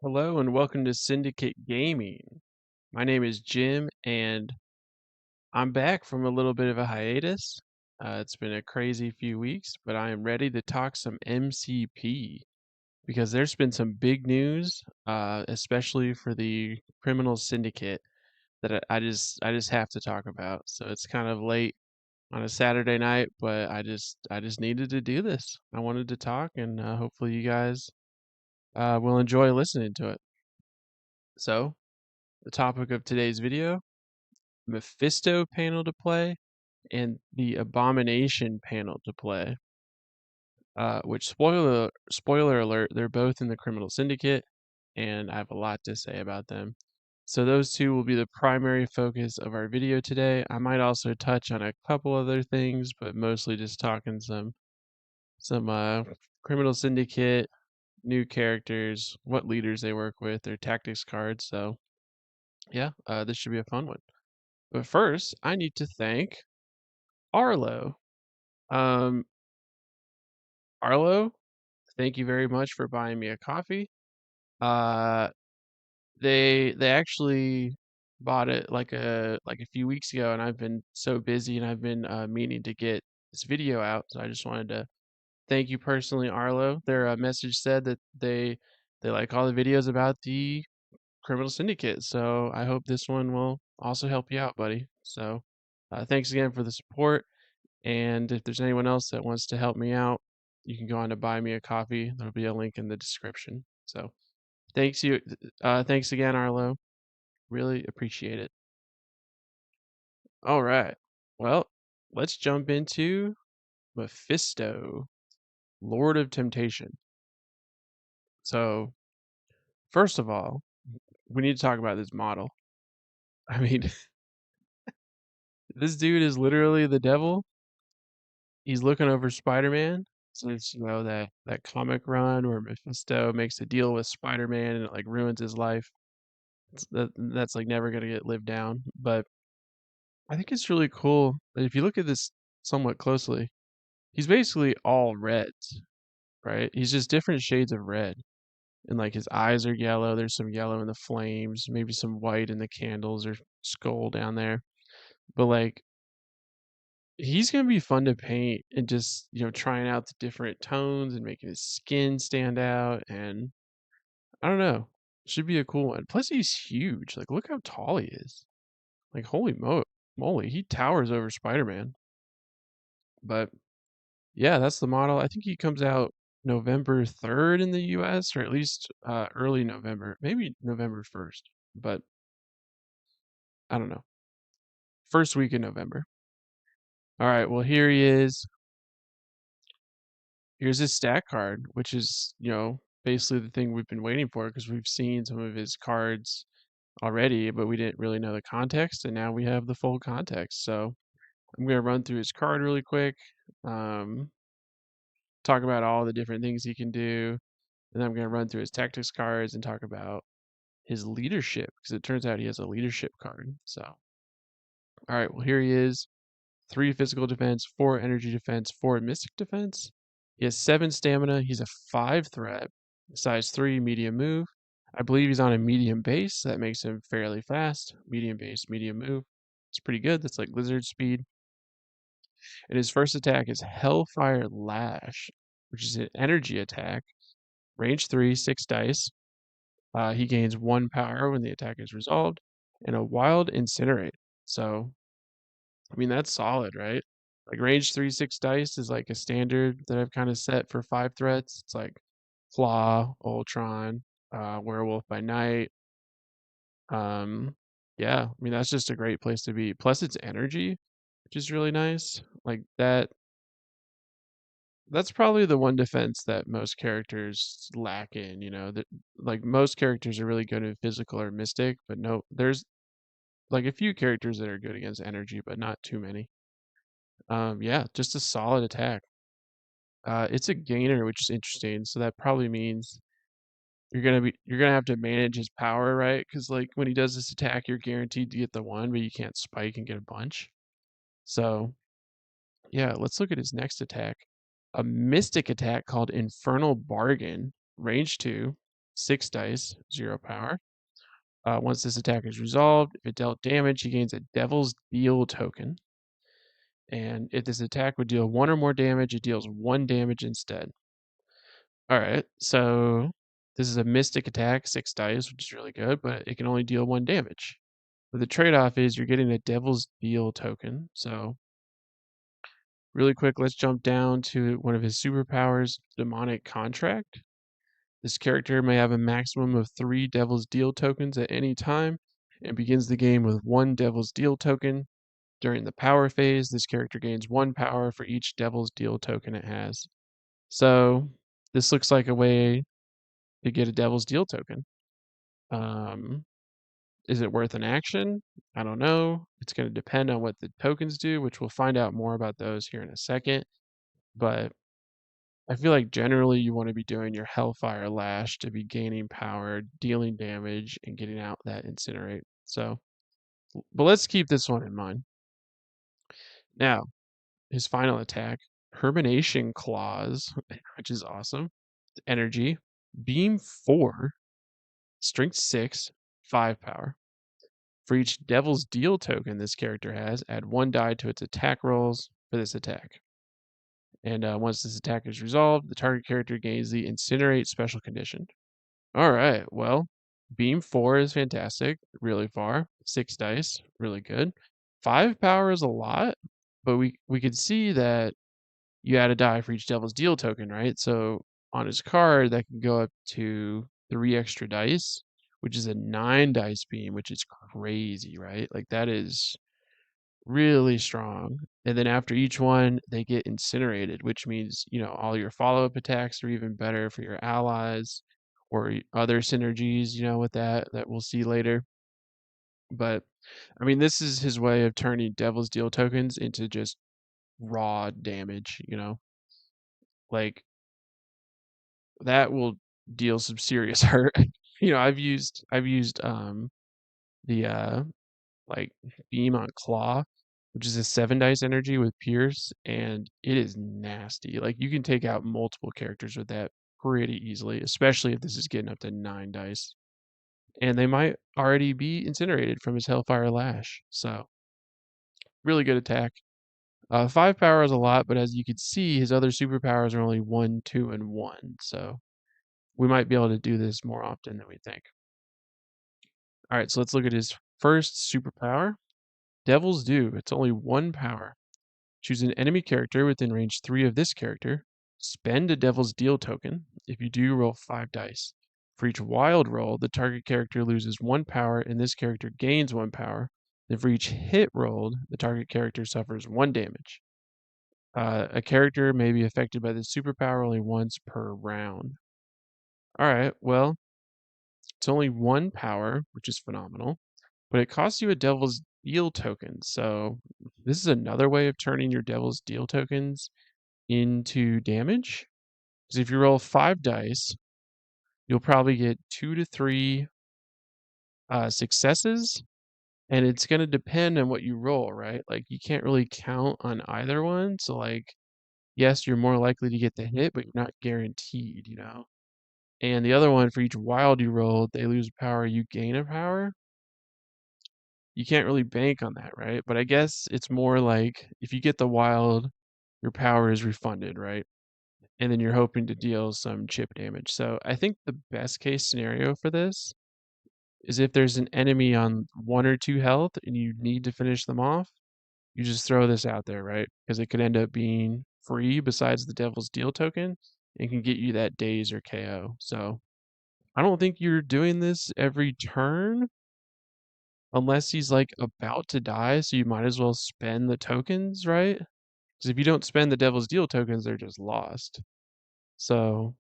Hello and welcome to Syndicate Gaming. My name is Jim and I'm back from a little bit of a hiatus. It's been a crazy few weeks, but I am ready to talk some MCP because there's been some big news, especially for the criminal syndicate that I just have to talk about. So it's kind of late on a Saturday night, but I just needed to do this. I wanted to talk and hopefully you guys will enjoy listening to it. So, the topic of today's video, Mephisto panel to play and the Abomination panel to play. Which spoiler alert, they're both in the Criminal Syndicate, and I have a lot to say about them. So those two will be the primary focus of our video today. I might also touch on a couple other things, but mostly just talking some Criminal Syndicate, new characters, what leaders they work with, their tactics cards. So yeah, this should be a fun one. But first, I need to thank Arlo. Um, Arlo, thank you very much for buying me a coffee. Uh, they actually bought it like a few weeks ago, and I've been so busy, and I've been meaning to get this video out. So I just wanted to thank you personally, Arlo. Their message said that they like all the videos about the Criminal Syndicate. So I hope this one will also help you out, buddy. So thanks again for the support. And if there's anyone else that wants to help me out, you can go on to buy me a coffee. There'll be a link in the description. So thanks again, Arlo. Really appreciate it. All right. Well, let's jump into Mephisto, Lord of Temptation. So first of all, we need to talk about this model. I mean, this dude is literally the devil. He's looking over Spider-Man. So it's that comic run where Mephisto makes a deal with Spider-Man and it like ruins his life. That's like never gonna get lived down. But I think it's really cool that if you look at this somewhat closely, he's basically all reds, right? He's just different shades of red. And like his eyes are yellow. There's some yellow in the flames, maybe some white in the candles or skull down there. But like he's gonna be fun to paint and just, trying out the different tones and making his skin stand out. And I don't know, should be a cool one. Plus, he's huge. Like, look how tall he is. Like, moly, he towers over Spider-Man. But yeah, that's the model. I think he comes out November 3rd in the US, or at least early November, maybe November 1st. But I don't know. First week in November. All right, well, here he is. Here's his stat card, which is, basically the thing we've been waiting for because we've seen some of his cards already, but we didn't really know the context, and now we have the full context. So I'm going to run through his card really quick, um, talk about all the different things he can do, and then I'm going to run through his tactics cards and talk about his leadership because it turns out he has a leadership card. So, all right, well, here he is. 3 physical defense, 4 energy defense, 4 mystic defense. He has 7 stamina. He's a 5 threat, size 3, medium move. I believe he's on a medium base. So that makes him fairly fast. Medium base, medium move. It's pretty good. That's like lizard speed. And his first attack is Hellfire Lash, which is an energy attack. Range 3, 6 dice. He gains 1 power when the attack is resolved. And a Wild Incinerate. So I mean, that's solid, right? Like range 3, 6 dice is like a standard that I've kind of set for 5 threats. It's like Claw, Ultron, Werewolf by Night. Yeah, I mean, that's just a great place to be. Plus it's energy, which is really nice. Like that's probably the one defense that most characters lack in, that like most characters are really good at physical or mystic, but no, there's like a few characters that are good against energy, but not too many. Yeah, just a solid attack. It's a gainer, which is interesting. So that probably means you're gonna have to manage his power, right? Because like when he does this attack, you're guaranteed to get the one, but you can't spike and get a bunch. So yeah, let's look at his next attack. A mystic attack called Infernal Bargain, range 2. 6 dice, 0 power. Once this attack is resolved, if it dealt damage, he gains a Devil's Deal token. And if this attack would deal 1 or more damage, it deals 1 damage instead. Alright, so this is a Mystic attack, 6 dice, which is really good, but it can only deal 1 damage. But the trade-off is you're getting a Devil's Deal token. So really quick, let's jump down to one of his superpowers, Demonic Contract. This character may have a maximum of 3 Devil's Deal tokens at any time and begins the game with 1 Devil's Deal token. During the power phase, this character gains 1 power for each Devil's Deal token it has. So this looks like a way to get a Devil's Deal token. Is it worth an action? I don't know. It's going to depend on what the tokens do, which we'll find out more about those here in a second. But I feel like generally you want to be doing your Hellfire Lash to be gaining power, dealing damage, and getting out that Incinerate. So, but let's keep this one in mind. Now, his final attack, Termination Clause, which is awesome. Energy, Beam 4, Strength 6, 5 power. For each Devil's Deal token this character has, add 1 die to its attack rolls for this attack. And once this attack is resolved, the target character gains the Incinerate special condition. Alright, well, Beam 4 is fantastic, really far. 6 dice, really good. 5 power is a lot, but we could see that you add a die for each Devil's Deal token, right? So on his card, that can go up to 3 extra dice, which is a 9 dice beam, which is crazy, right? Like that is really strong. And then after each one, they get incinerated, which means, all your follow-up attacks are even better for your allies or other synergies, with that we'll see later. But I mean, this is his way of turning Devil's Deal tokens into just raw damage, like that will deal some serious hurt. I've used the like beam on claw, which is a 7 dice energy with pierce, and it is nasty. Like you can take out multiple characters with that pretty easily, especially if this is getting up to 9 dice. And they might already be incinerated from his Hellfire Lash. So really good attack. 5 power is a lot, but as you can see, his other superpowers are only 1, 2, and 1. So we might be able to do this more often than we think. All right, so let's look at his first superpower. Devil's Due. It's only 1 power. Choose an enemy character within range 3 of this character. Spend a Devil's Deal token. If you do, roll 5 dice. For each wild roll, the target character loses 1 power and this character gains 1 power. Then for each hit rolled, the target character suffers 1 damage. A character may be affected by this superpower only once per round. Alright, well, it's only 1 power, which is phenomenal, but it costs you a Devil's Deal token. So this is another way of turning your Devil's Deal tokens into damage. Because if you roll 5 dice, you'll probably get 2 to 3 successes, and it's going to depend on what you roll, right? Like you can't really count on either one. So like, yes, you're more likely to get the hit, but you're not guaranteed. And the other one, for each wild you roll, they lose power, you gain a power. You can't really bank on that, right? But I guess it's more like if you get the wild, your power is refunded, right? And then you're hoping to deal some chip damage. So I think the best case scenario for this is if there's an enemy on 1 or 2 health and you need to finish them off, you just throw this out there, right? Because it could end up being free besides the Devil's Deal token and can get you that daze or KO. So I don't think you're doing this every turn unless he's like about to die. So you might as well spend the tokens, right? Because if you don't spend the Devil's Deal tokens, they're just lost. So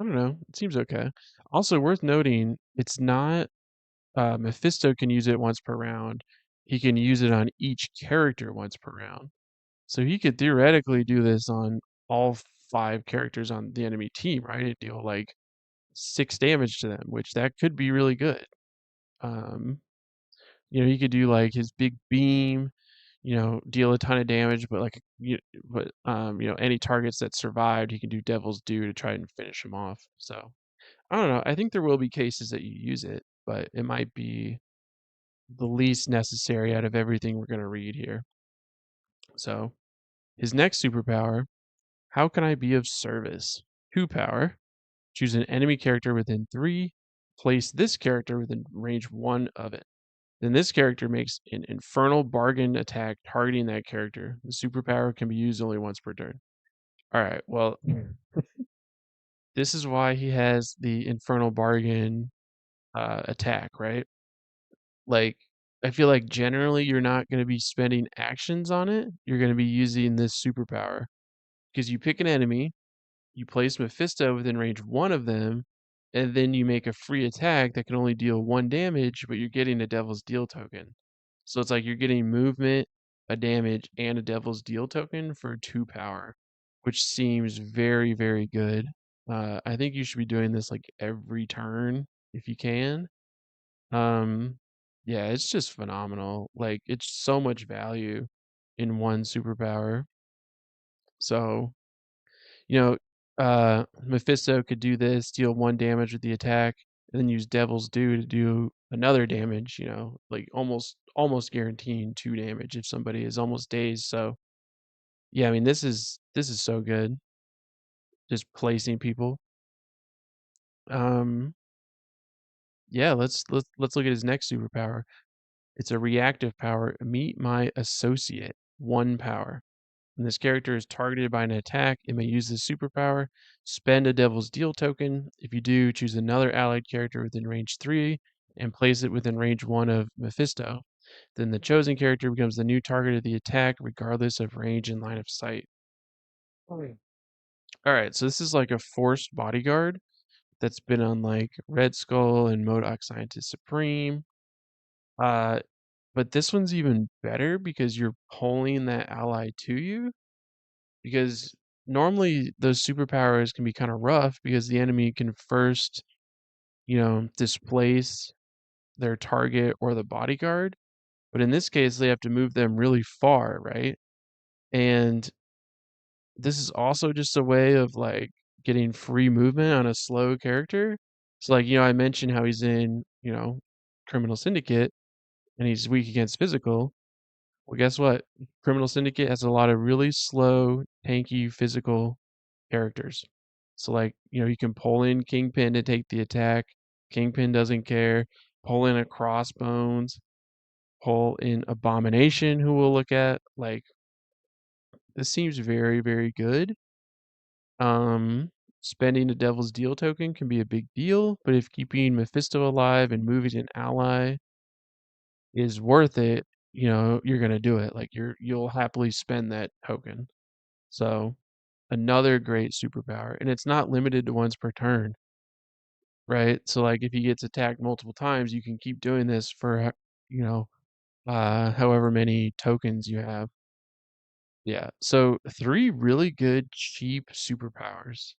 I don't know. It seems okay. Also worth noting, it's not Mephisto can use it once per round. He can use it on each character once per round. So he could theoretically do this on all 5 characters on the enemy team, right? It'd deal like 6 damage to them, which that could be really good. Um, he could do like his big beam, deal a ton of damage, but any targets that survived, he can do Devil's Due to try and finish him off. So I don't know. I think there will be cases that you use it, but it might be the least necessary out of everything we're going to read here. So, his next superpower, how can I be of service? 2 power. Choose an enemy character within 3. Place this character within range 1 of it. Then this character makes an infernal bargain attack targeting that character. The superpower can be used only once per turn. All right, well, this is why he has the infernal bargain attack, right? Like, I feel like generally you're not going to be spending actions on it. You're going to be using this superpower because you pick an enemy, you place Mephisto within range 1 of them, and then you make a free attack that can only deal 1 damage, but you're getting a Devil's Deal token. So it's like you're getting movement, a damage, and a Devil's Deal token for 2 power, which seems very, very good. I think you should be doing this like every turn if you can. Um, yeah, it's just phenomenal. Like it's so much value in one superpower. So Mephisto could do this, deal 1 damage with the attack, and then use Devil's Due to do another damage, like almost guaranteeing 2 damage if somebody is almost dazed. So yeah, I mean this is so good. Just placing people. Um yeah, let's look at his next superpower. It's a reactive power. Meet my associate. 1 power. When this character is targeted by an attack, it may use this superpower. Spend a Devil's Deal token. If you do, choose another allied character within range 3 and place it within range 1 of Mephisto. Then the chosen character becomes the new target of the attack, regardless of range and line of sight. Okay. All right, so this is like a forced bodyguard that's been on like Red Skull and MODOK Scientist Supreme. Uh, but this one's even better because you're pulling that ally to you. Because normally those superpowers can be kind of rough because the enemy can first, displace their target or the bodyguard. But in this case, they have to move them really far, right? And this is also just a way of like getting free movement on a slow character. So, like, I mentioned how he's in, Criminal Syndicate and he's weak against physical. Well, guess what? Criminal Syndicate has a lot of really slow, tanky physical characters. So like, you can pull in Kingpin to take the attack. Kingpin doesn't care. Pull in a Crossbones. Pull in Abomination, who we'll look at. Like, this seems very, very good. Spending a Devil's Deal token can be a big deal, but if keeping Mephisto alive and moving an ally is worth it, you're gonna do it. Like you'll happily spend that token. So another great superpower, and it's not limited to once per turn, right? So like if he gets attacked multiple times, you can keep doing this for however many tokens you have. Yeah. So 3 really good cheap superpowers.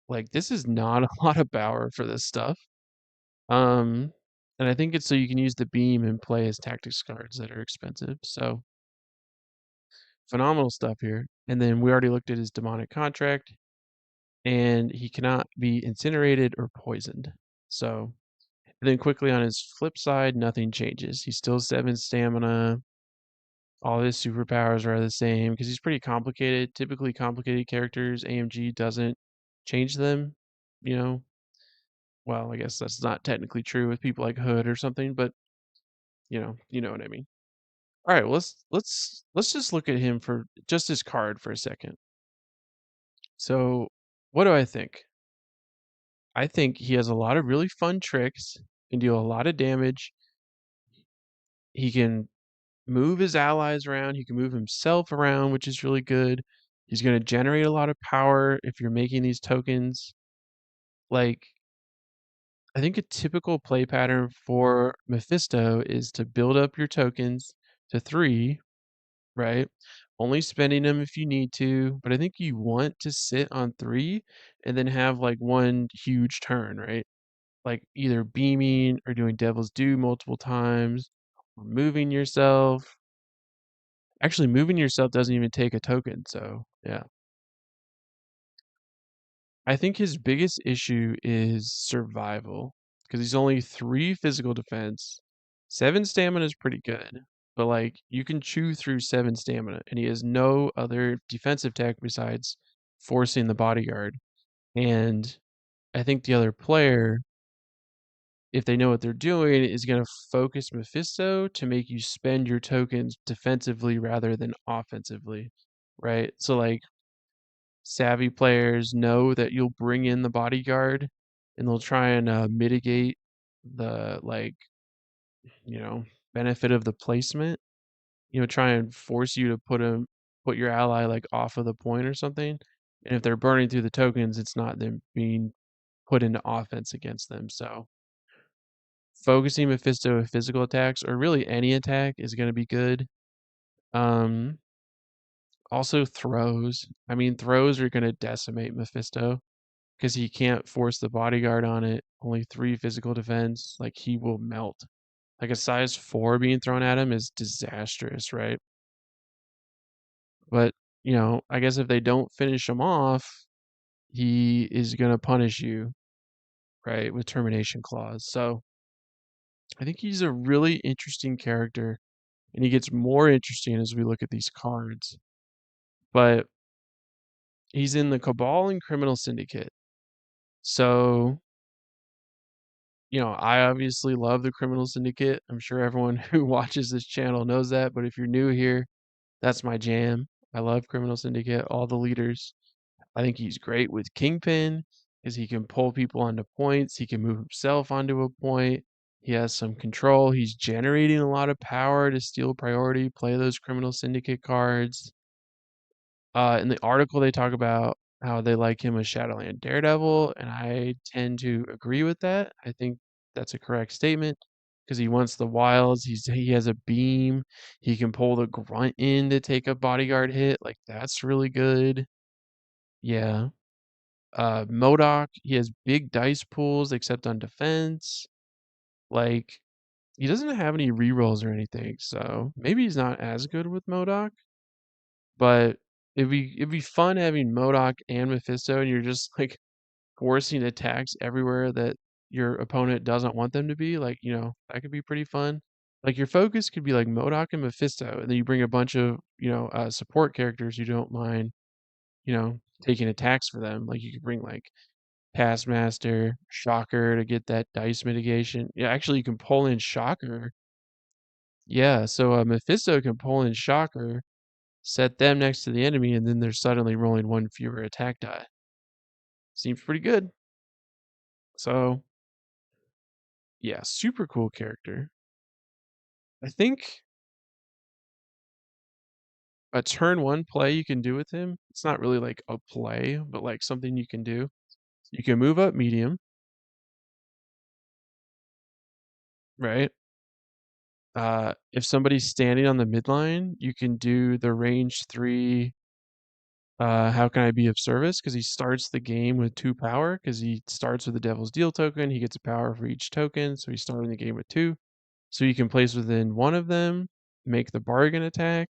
Like this is not a lot of power for this stuff. Um and I think it's so you can use the beam and play as tactics cards that are expensive. So phenomenal stuff here. And then we already looked at his demonic contract, and he cannot be incinerated or poisoned. So, and then quickly on his flip side, nothing changes. He's still 7 stamina. All his superpowers are the same because he's pretty complicated. Typically, complicated characters, AMG doesn't change them. You know, well, I guess that's not technically true with people like Hood or something, but you know what I mean. All right, well, let's just look at him for just his card for a second. So, what do I think? I think he has a lot of really fun tricks, can deal a lot of damage. He can move his allies around, he can move himself around, which is really good. He's going to generate a lot of power if you're making these tokens. Like, I think a typical play pattern for Mephisto is to build up your tokens to 3, right? Only spending them if you need to, but I think you want to sit on 3 and then have like one huge turn, right? Like either beaming or doing Devil's Due multiple times, or moving yourself. Actually, moving yourself doesn't even take a token, so yeah. I think his biggest issue is survival because he's only 3 physical defense. 7 stamina is pretty good, but, like, you can chew through 7 stamina, and he has no other defensive tech besides forcing the bodyguard, and I think the other player, if they know what they're doing, is gonna focus Mephisto to make you spend your tokens defensively rather than offensively, right? So, like, savvy players know that you'll bring in the bodyguard, and they'll try and, mitigate the, like, you know, benefit of the placement, try and force you to put your ally, like, off of the point or something, and if they're burning through the tokens, it's not them being put into offense against them, so focusing Mephisto with physical attacks, or really any attack, is gonna be good. Um, Also throws. I mean, throws are gonna decimate Mephisto. 'Cause he can't force the bodyguard on it, only 3 physical defense, like, he will melt. Like, a size 4 being thrown at him is disastrous, right? But, I guess if they don't finish him off, he is gonna punish you, right, with termination clause. So, I think he's a really interesting character, and he gets more interesting as we look at these cards. But he's in the Cabal and Criminal Syndicate. So, I obviously love the Criminal Syndicate. I'm sure everyone who watches this channel knows that, but if you're new here, that's my jam. I love Criminal Syndicate, all the leaders. I think he's great with Kingpin because he can pull people onto points. He can move himself onto a point. He has some control. He's generating a lot of power to steal priority, play those Criminal Syndicate cards. In the article, they talk about how they like him as Shadowland Daredevil, and I tend to agree with that. I think that's a correct statement because he wants the wilds. He has a beam. He can pull the grunt in to take a bodyguard hit. Like, that's really good. Yeah. MODOK, he has big dice pools except on defense. Like, he doesn't have any rerolls or anything, so maybe he's not as good with MODOK. But it'd be fun having MODOK and Mephisto, and you're just, like, forcing attacks everywhere that your opponent doesn't want them to be, like, that could be pretty fun. Like, your focus could be, like, MODOK and Mephisto, and then you bring a bunch of, support characters you don't mind, taking attacks for them. Like, you could bring, like, Taskmaster, Shocker to get that dice mitigation. Yeah, actually, you can pull in Shocker. Yeah, so, Mephisto can pull in Shocker, set them next to the enemy, and then they're suddenly rolling 1 fewer attack die. Seems pretty good. So, yeah, super cool character. I think a turn 1 play you can do with him, it's not really like a play, but, like, something you can do. You can move up medium, right? If somebody's standing on the midline, you can do the range 3, how can I be of service? Because he starts the game with 2 power. Because he starts with the Devil's Deal token, he gets a power for each token, so he's starting the game with 2. So you can place within one of them, make the bargain attack,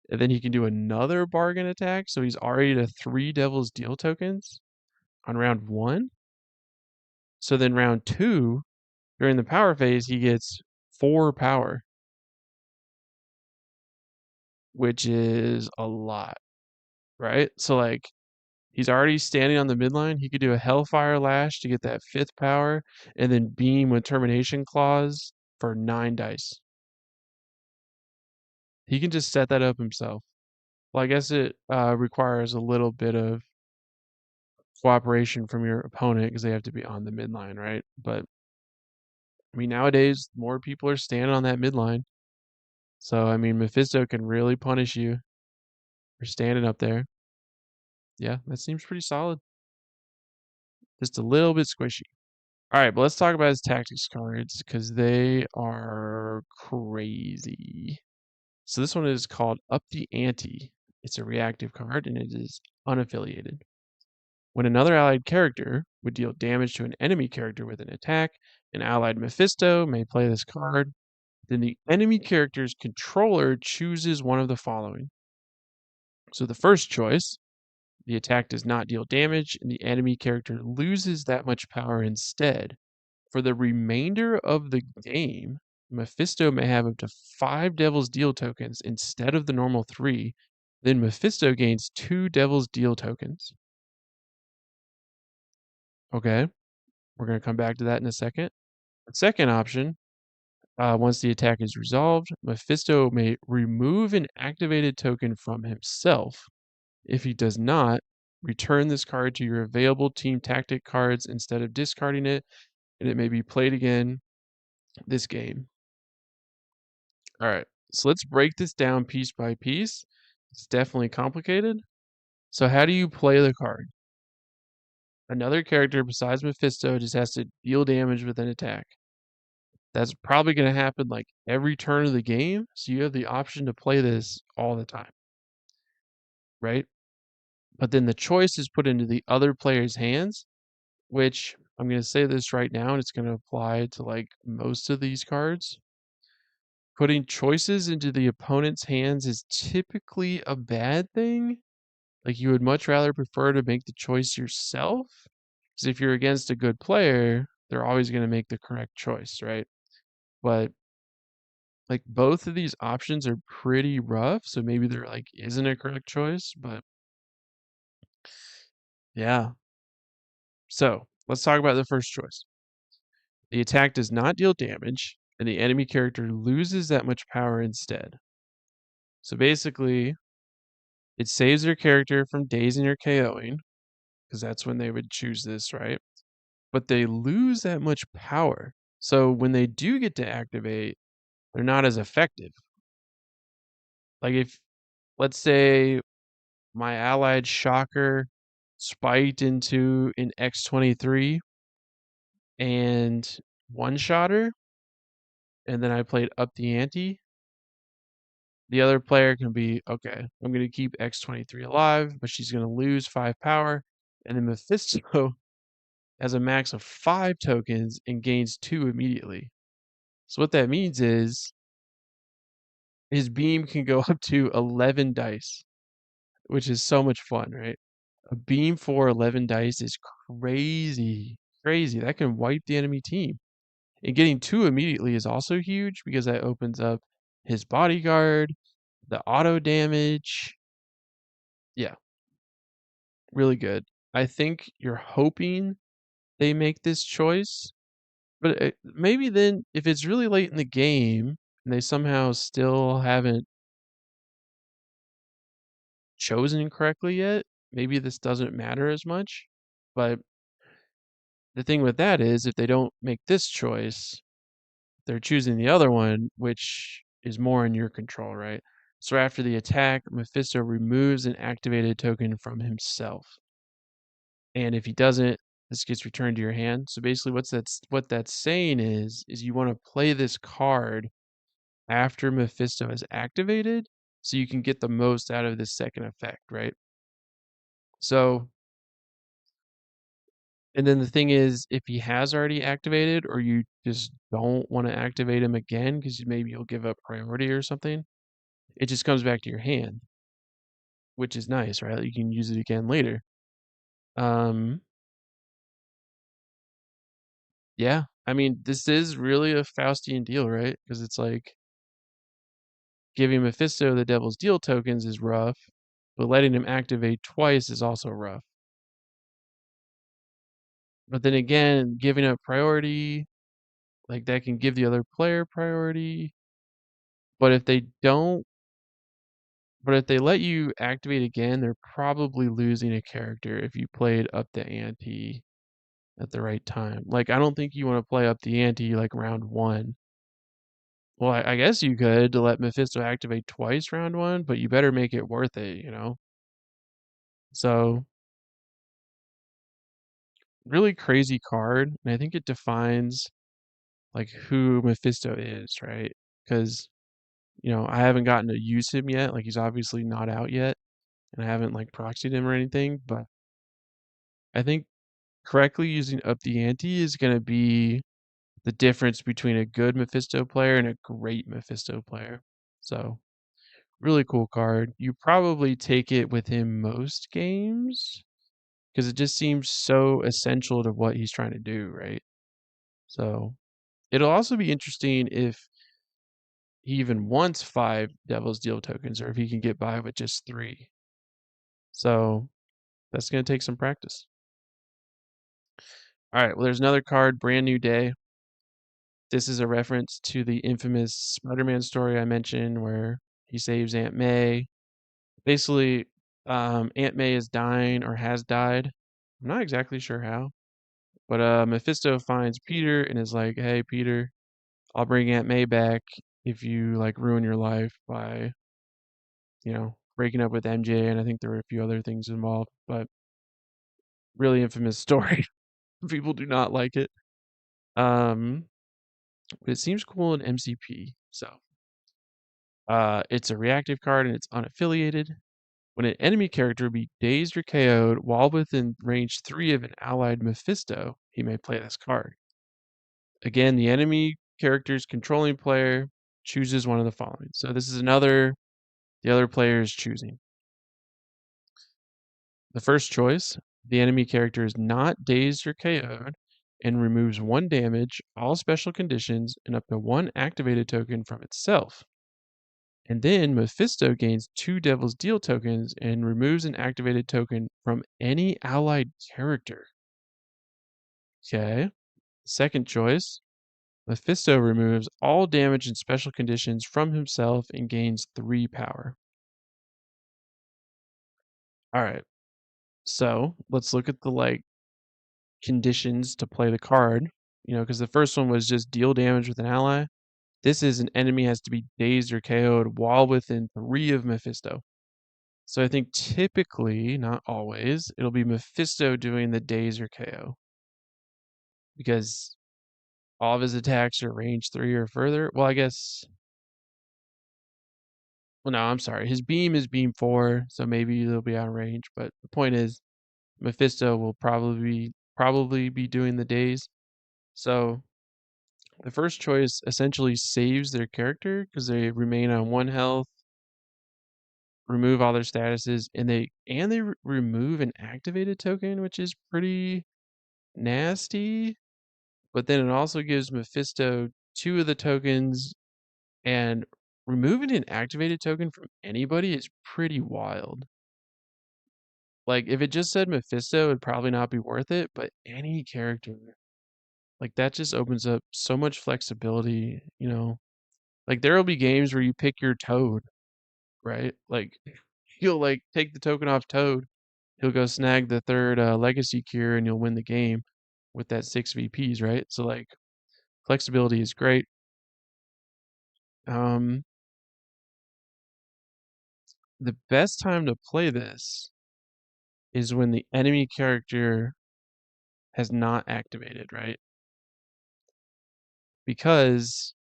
and then he can do another bargain attack, so he's already to 3 Devil's Deal tokens on round 1. So then round 2, during the power phase, he gets 4 power, which is a lot, right? So, like, he's already standing on the midline. He could do a Hellfire Lash to get that 5th power, and then Beam with Termination Clause for 9 dice. He can just set that up himself. Well, I guess it requires a little bit of cooperation from your opponent because they have to be on the midline, right? But I mean, nowadays more people are standing on that midline, so I mean, Mephisto can really punish you for standing up there. Yeah, that seems pretty solid. Just a little bit squishy. All right, but let's talk about his tactics cards because they are crazy. So this one is called Up the Ante. It's a reactive card and it is unaffiliated. When another allied character would deal damage to an enemy character with an attack, an allied Mephisto may play this card. Then the enemy character's controller chooses one of the following. So the first choice The attack does not deal damage, and the enemy character loses that much power instead. For the remainder of the game, Mephisto may have up to 5 Devil's Deal tokens instead of the normal 3. Then Mephisto gains 2 Devil's Deal tokens. Okay, we're going to come back to that in a second. The second option, once the attack is resolved, Mephisto may remove an activated token from himself. If he does not, return this card to your available team tactic cards instead of discarding it, and it may be played again this game. All right, so let's break this down piece by piece. It's definitely complicated. So how do you play the card? Another character besides Mephisto just has to deal damage with an attack. That's probably going to happen like every turn of the game, so you have the option to play this all the time, right? But then the choice is put into the other player's hands, which I'm going to say this right now, and it's going to apply to like most of these cards. Putting choices into the opponent's hands is typically a bad thing. Like you would much rather prefer to make the choice yourself. Because if you're against a good player, they're always going to make the correct choice, right? But like both of these options are pretty rough, so maybe there like isn't a correct choice, but yeah. So let's talk about the first choice. The attack does not deal damage, and the enemy character loses that much power instead. So basically, it saves their character from dazing or KOing, because that's when they would choose this, right? But they lose that much power. So when they do get to activate, they're not as effective. Like if, let's say, my allied shocker spiked into an X-23 and one-shot her, and then I played up the ante, the other player can be, okay, I'm going to keep X-23 alive, but she's going to lose 5 power, and then Mephisto has a max of 5 tokens and gains 2 immediately. So what that means is his beam can go up to 11 dice, which is so much fun, right? A beam for 11 dice is crazy, crazy. That can wipe the enemy team. And getting 2 immediately is also huge because that opens up his bodyguard, the auto damage. Yeah, really good. I think you're hoping they make this choice, but maybe then if it's really late in the game and they somehow still haven't chosen correctly yet, maybe this doesn't matter as much. But the thing with that is if they don't make this choice, they're choosing the other one, which is more in your control, right? So after the attack, Mephisto removes an activated token from himself. And if he doesn't, this gets returned to your hand. So basically what that's saying is you want to play this card after Mephisto is activated so you can get the most out of this second effect, right? So and then the thing is, if he has already activated or you just don't want to activate him again because maybe you'll give up priority or something, it just comes back to your hand, which is nice, right? You can use it again later. Um, yeah, I mean, this is really a Faustian deal, right? Because it's like giving Mephisto the Devil's Deal tokens is rough, but letting him activate twice is also rough. But then again, giving up priority, like that can give the other player priority. But if they don't, but if they let you activate again, they're probably losing a character if you played up the ante at the right time. Like, I don't think you want to play up the ante like round 1. Well, I guess you could to let Mephisto activate twice round 1, but you better make it worth it, you know? So, really crazy card, and I think it defines like who Mephisto is, right? Because, I haven't gotten to use him yet. Like, he's obviously not out yet, and I haven't like proxied him or anything, but I think correctly using up the ante is going to be the difference between a good Mephisto player and a great Mephisto player. So, Really cool card. You probably take it with him most games because it just seems so essential to what he's trying to do, right? So it'll also be interesting if he even wants 5 Devil's Deal tokens or if he can get by with just 3. So that's going to take some practice. All right, well, there's another card, Brand New Day. This is a reference to the infamous Spider-Man story I mentioned where he saves Aunt May. Basically, Aunt May is dying or has died. I'm not exactly sure how, but Mephisto finds Peter and is like, "Hey, Peter, I'll bring Aunt May back if you like ruin your life by, breaking up with MJ." And I think there were a few other things involved, but really infamous story. People do not like it. Um, but it seems cool in MCP. So, it's a reactive card and it's unaffiliated. When an enemy character be dazed or KO'd while within range 3 of an allied Mephisto, he may play this card. Again, the enemy character's controlling player chooses one of the following. So this is the other player is choosing. The first choice, the enemy character is not dazed or KO'd and removes 1 damage, all special conditions, and up to 1 activated token from itself. And then Mephisto gains 2 Devil's Deal tokens and removes an activated token from any allied character. Okay. Second choice, Mephisto removes all damage and special conditions from himself and gains 3 power. Alright, so let's look at the conditions to play the card. Because the first one was just deal damage with an ally. This is an enemy has to be dazed or KO'd while within 3 of Mephisto. So I think typically, not always, it'll be Mephisto doing the daze or KO. Because all of his attacks are range 3 or further. Well, I guess. Well, no, I'm sorry. His beam is beam 4, so maybe they'll be out of range. But the point is, Mephisto will probably be doing the daze. So the first choice essentially saves their character because they remain on 1 health, remove all their statuses, and they remove an activated token, which is pretty nasty. But then it also gives Mephisto 2 of the tokens, and removing an activated token from anybody is pretty wild. Like, if it just said Mephisto, it'd probably not be worth it, but any character, that just opens up so much flexibility. Like, there'll be games where you pick your Toad, right? Like, you'll, take the token off Toad, he'll go snag the 3rd, Legacy Cure, and you'll win the game with that 6 VPs, right? So, flexibility is great. Um, the best time to play this is when the enemy character has not activated, right? Because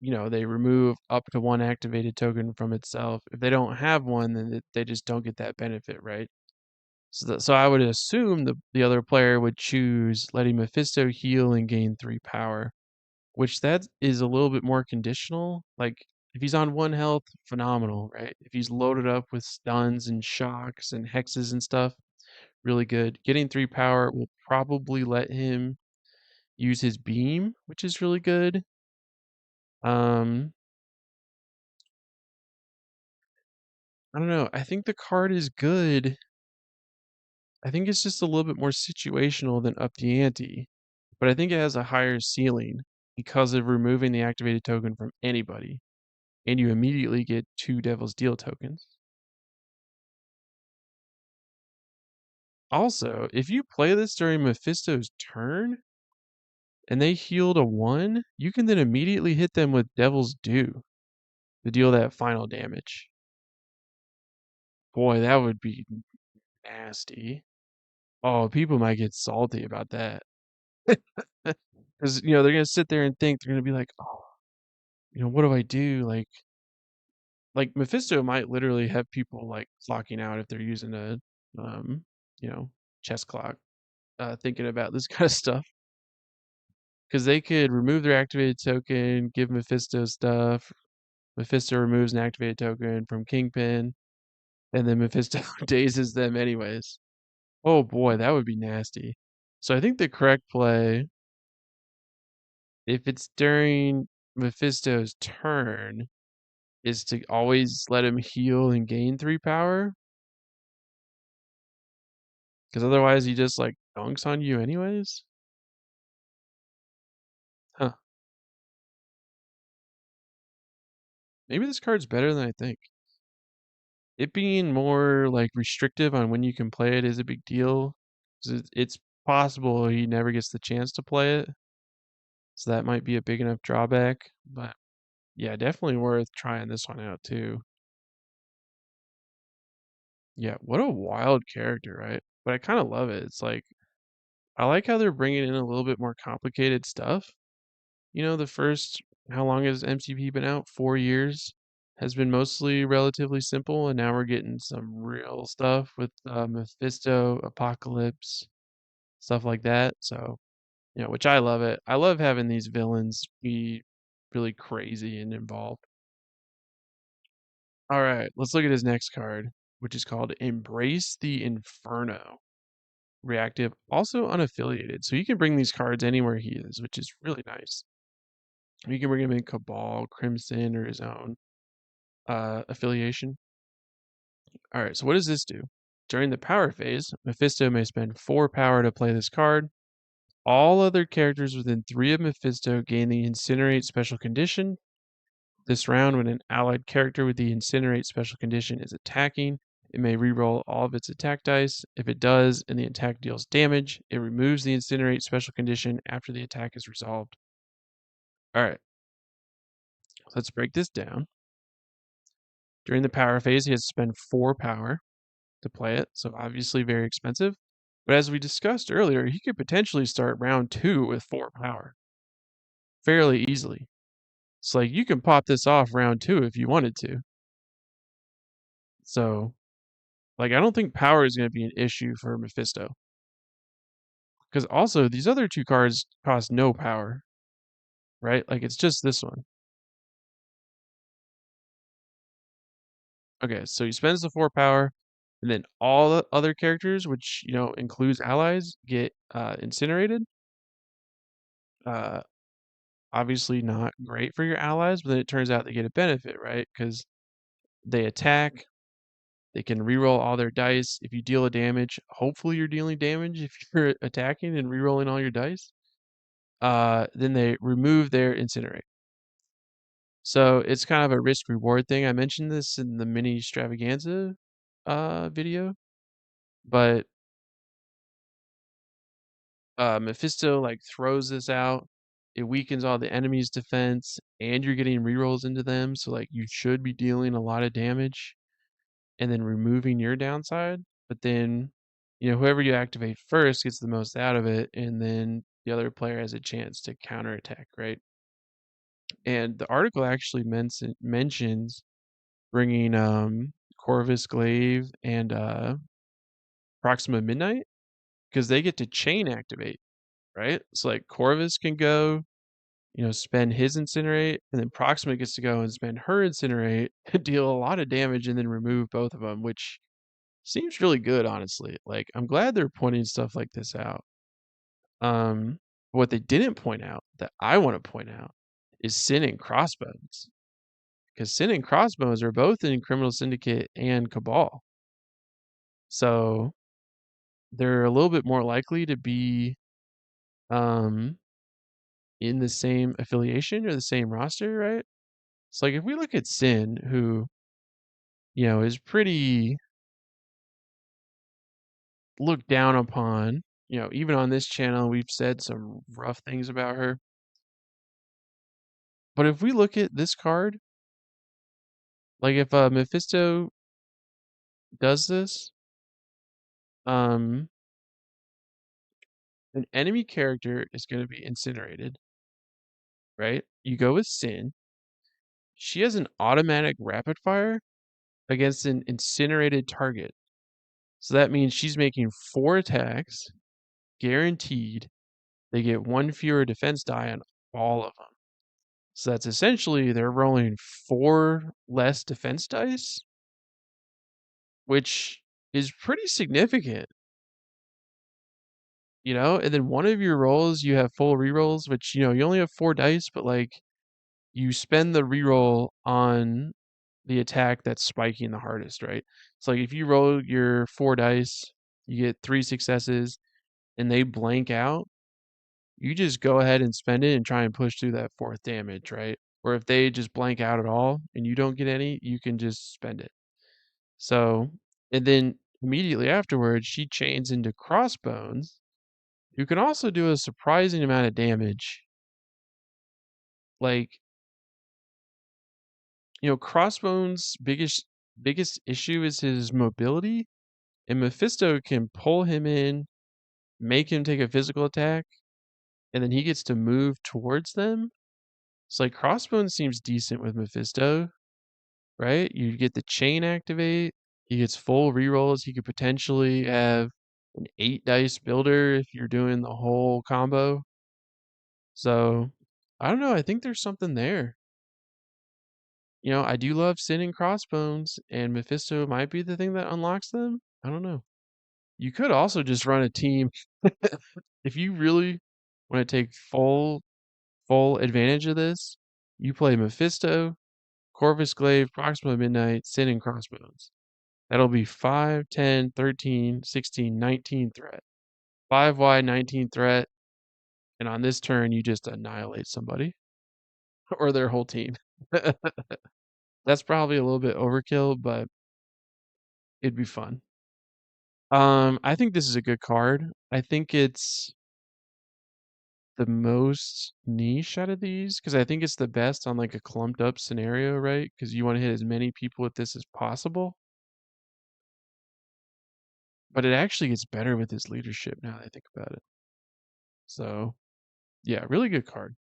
they remove up to 1 activated token from itself. If they don't have one, then they just don't get that benefit, right? So I would assume the other player would choose letting Mephisto heal and gain 3 power, which that is a little bit more conditional. Like, if he's on 1 health, phenomenal, right? If he's loaded up with stuns and shocks and hexes and stuff, really good. Getting 3 power will probably let him use his beam, which is really good. Um, I don't know. I think the card is good. I think it's just a little bit more situational than Up the Ante, but I think it has a higher ceiling because of removing the activated token from anybody, and you immediately get 2 Devil's Deal tokens. Also, if you play this during Mephisto's turn and they healed a 1, you can then immediately hit them with Devil's Due to deal that final damage. Boy, that would be nasty. Oh, people might get salty about that. Because, they're gonna sit there and think they're gonna be like, "Oh, what do I do?" Like Mephisto might literally have people, clocking out if they're using a, um, chess clock, thinking about this kinda stuff. Because they could remove their activated token, give Mephisto stuff, Mephisto removes an activated token from Kingpin, and then Mephisto dazes them anyways. Oh boy, that would be nasty. So I think the correct play, if it's during Mephisto's turn, is to always let him heal and gain 3 power. Because otherwise he just like dunks on you anyways. Huh. Maybe this card's better than I think. It being more like restrictive on when you can play it is a big deal. 'Cause it's possible he never gets the chance to play it. So that might be a big enough drawback. But yeah, definitely worth trying this one out too. Yeah, what a wild character, right? But I kind of love it. It's like, I like how they're bringing in a little bit more complicated stuff. You know, the first, how long has MCP been out? 4 years. Has been mostly relatively simple, and now we're getting some real stuff with Mephisto, Apocalypse, stuff like that. So, you know, which I love it. I love having these villains be really crazy and involved. All right, let's look at his next card, which is called Embrace the Inferno. Reactive, also unaffiliated. So you can bring these cards anywhere he is, which is really nice. You can bring him in Cabal, Crimson, or his own affiliation. All right, so what does this do? During the power phase, Mephisto may spend 4 power to play this card. All other characters within 3 of Mephisto gain the Incinerate special condition. This round, when an allied character with the Incinerate special condition is attacking, it may reroll all of its attack dice. If it does and the attack deals damage, it removes the Incinerate special condition after the attack is resolved. All right, let's break this down. During the power phase, he has to spend 4 power to play it, so obviously very expensive. But as we discussed earlier, he could potentially start round 2 with 4 power fairly easily. It's like you can pop this off round 2 if you wanted to. So, like, I don't think power is going to be an issue for Mephisto. Because also, these other 2 cards cost no power, right? Like, it's just this one. Okay, so he spends the 4 power, and then all the other characters, which, you know, includes allies, get incinerated. Uh, Obviously not great for your allies, but then it turns out they get a benefit, right? Because they attack, they can reroll all their dice. If you deal a damage, hopefully you're dealing damage if you're attacking and rerolling all your dice. Then they remove their incinerate. So it's kind of a risk reward thing. I mentioned this in the mini extravaganza video, but Mephisto like throws this out. It weakens all the enemy's defense, and you're getting rerolls into them. So like you should be dealing a lot of damage, and then removing your downside. But then, you know, whoever you activate first gets the most out of it, and then the other player has a chance to counterattack, right? And the article actually mentions bringing Corvus Glaive and Proxima Midnight because they get to chain activate, right? So like Corvus can go, you know, spend his incinerate, and then Proxima gets to go and spend her incinerate, deal a lot of damage, and then remove both of them, which seems really good, honestly. Like, I'm glad they're pointing stuff like this out. What they didn't point out that I want to point out is Sin and Crossbones, because Sin and Crossbones are both in Criminal Syndicate and Cabal, so they're a little bit more likely to be um in the same affiliation or the same roster, right? So like if we look at Sin, who, you know, is pretty looked down upon, you know, even on this channel we've said some rough things about her. But if we look at this card, like if Mephisto does this, um an enemy character is going to be incinerated, right? You go with Sin. She has an automatic rapid fire against an incinerated target. So that means she's making 4 attacks, guaranteed. They get 1 fewer defense die on all of them. So that's essentially they're rolling 4 less defense dice, which is pretty significant, you know? And then one of your rolls, you have full rerolls, which, you know, you only have 4 dice, but, like, you spend the reroll on the attack that's spiking the hardest, right? So, like, if you roll your 4 dice, you get 3 successes, and they blank out, you just go ahead and spend it and try and push through that 4th damage, right? Or if they just blank out at all and you don't get any, you can just spend it. So, and then immediately afterwards, she chains into Crossbones, who can also do a surprising amount of damage. Like, you know, Crossbones' biggest issue is his mobility, and Mephisto can pull him in, make him take a physical attack, and then he gets to move towards them. So like Crossbones seems decent with Mephisto, right? You get the chain activate, he gets full rerolls, he could potentially have an 8 dice builder if you're doing the whole combo. So I don't know, I think there's something there. You know, I do love Sin and Crossbones, and Mephisto might be the thing that unlocks them. I don't know. You could also just run a team if you really want to take full advantage of this. You play Mephisto, Corvus Glaive, Proxima Midnight, Sin and Crossbones. That'll be 5, 10, 13, 16, 19 threat. 5 wide, 19 threat, and on this turn you just annihilate somebody or their whole team. That's probably a little bit overkill, but it'd be fun. I think this is a good card. I think it's the most niche out of these because I think it's the best on like a clumped up scenario, right? Because you want to hit as many people with this as possible. But it actually gets better with his leadership now that I think about it. So yeah, really good card.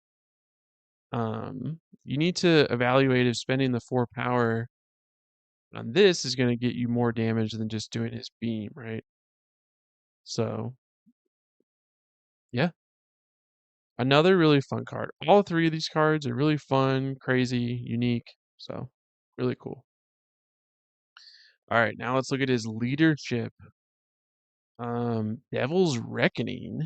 You need to evaluate if spending the 4 power on this is going to get you more damage than just doing his beam, right? So yeah, another really fun card. All 3 of these cards are really fun, crazy, unique. So really cool. All right, now let's look at his leadership. Devil's Reckoning.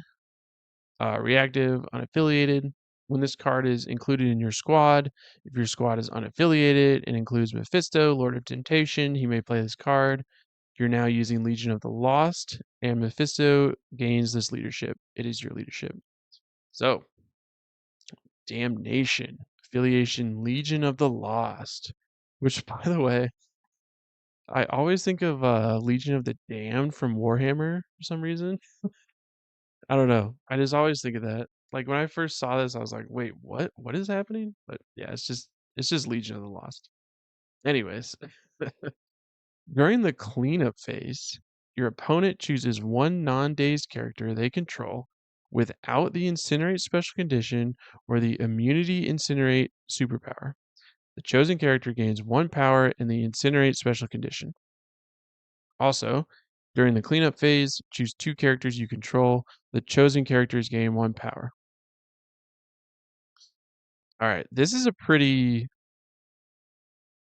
Reactive, unaffiliated. When this card is included in your squad, if your squad is unaffiliated and includes Mephisto, Lord of Temptation, he may play this card. You're now using Legion of the Lost, and Mephisto gains this leadership. It is your leadership. So, Damnation, affiliation, Legion of the Lost, which, by the way, I always think of Legion of the Damned from Warhammer for some reason. I don't know. I just always think of that. Like when I first saw this, I was like, "Wait, what? What is happening?" But yeah, it's just Legion of the Lost. Anyways, during the cleanup phase, your opponent chooses one non-dazed character they control without the Incinerate special condition or the Immunity Incinerate superpower. The chosen character gains 1 power in the Incinerate special condition. Also, during the cleanup phase, choose 2 characters you control. The chosen characters gain 1 power. All right, this is a pretty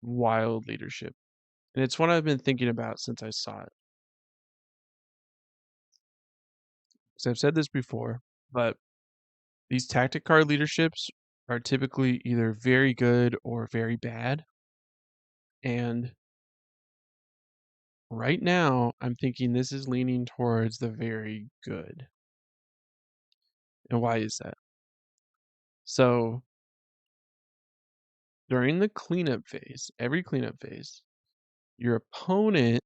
wild leadership, and it's one I've been thinking about since I saw it. So I've said this before, but these tactic card leaderships are typically either very good or very bad. And right now, I'm thinking this is leaning towards the very good. And why is that? So during the cleanup phase, every cleanup phase, your opponent,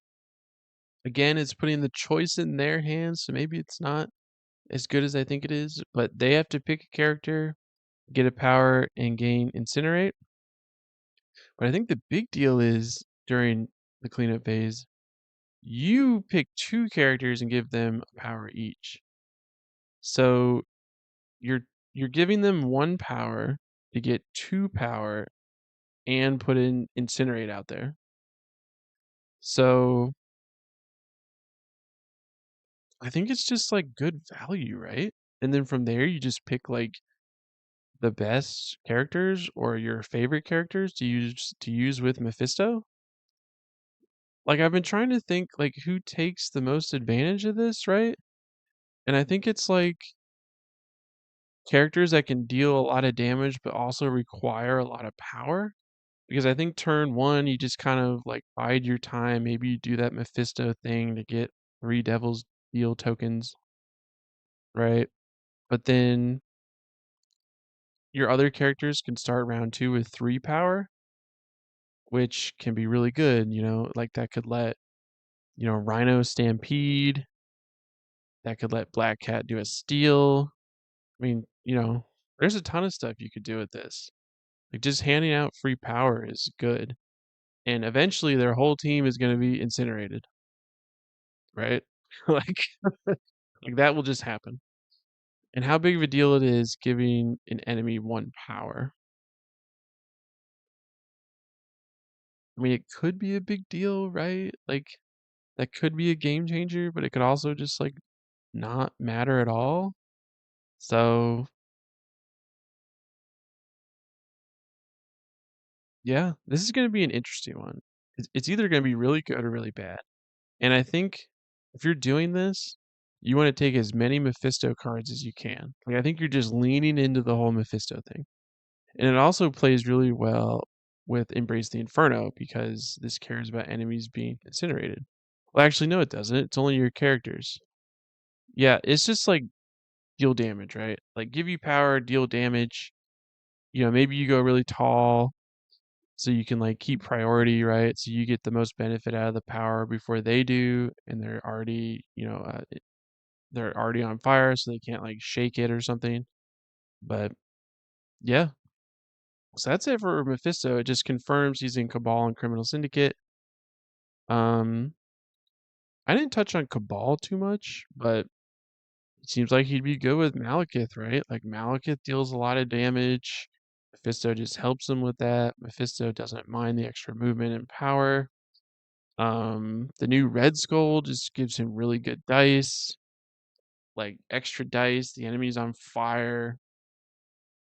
again, is putting the choice in their hands. So maybe it's not as good as I think it is, but they have to pick a character, get a power, and gain Incinerate. But I think the big deal is during the cleanup phase, you pick 2 characters and give them a power each. So you're giving them 1 power to get 2 power and put in Incinerate out there. So I think it's just like good value, right? And then from there you just pick like the best characters or your favorite characters to use with Mephisto? Like I've been trying to think like who takes the most advantage of this, right? And I think it's like characters that can deal a lot of damage but also require a lot of power. Because I think turn one, you just kind of like bide your time. Maybe you do that Mephisto thing to get 3 Devil's Deal tokens, right? But then your other characters can start round two with 3 power, which can be really good, like that could let, Rhino stampede, that could let Black Cat do a steal. I mean, there's a ton of stuff you could do with this. Like just handing out free power is good. And eventually their whole team is going to be incinerated, right? like like that will just happen. And how big of a deal it is giving an enemy 1 power. I mean, it could be a big deal, right? Like that could be a game changer, but it could also just like not matter at all. So, yeah, this is going to be an interesting one. It's either going to be really good or really bad. And I think if you're doing this, you want to take as many Mephisto cards as you can. Like I think you're just leaning into the whole Mephisto thing. And it also plays really well with Embrace the Inferno because this cares about enemies being incinerated. Well, actually, no, it doesn't. It's only your characters. Yeah, it's just like deal damage, right? Like give you power, deal damage. Maybe you go really tall so you can like keep priority, right? So you get the most benefit out of the power before they do, and they're already on fire, so they can't like shake it or something. But yeah, so that's it for Mephisto. It just confirms he's in Cabal and Criminal Syndicate. Um, I didn't touch on Cabal too much, but it seems like he'd be good with Malekith, right? Like Malekith deals a lot of damage. Mephisto just helps him with that. Mephisto doesn't mind the extra movement and power. The new Red Skull just gives him really good dice, like extra dice. The enemy's on fire.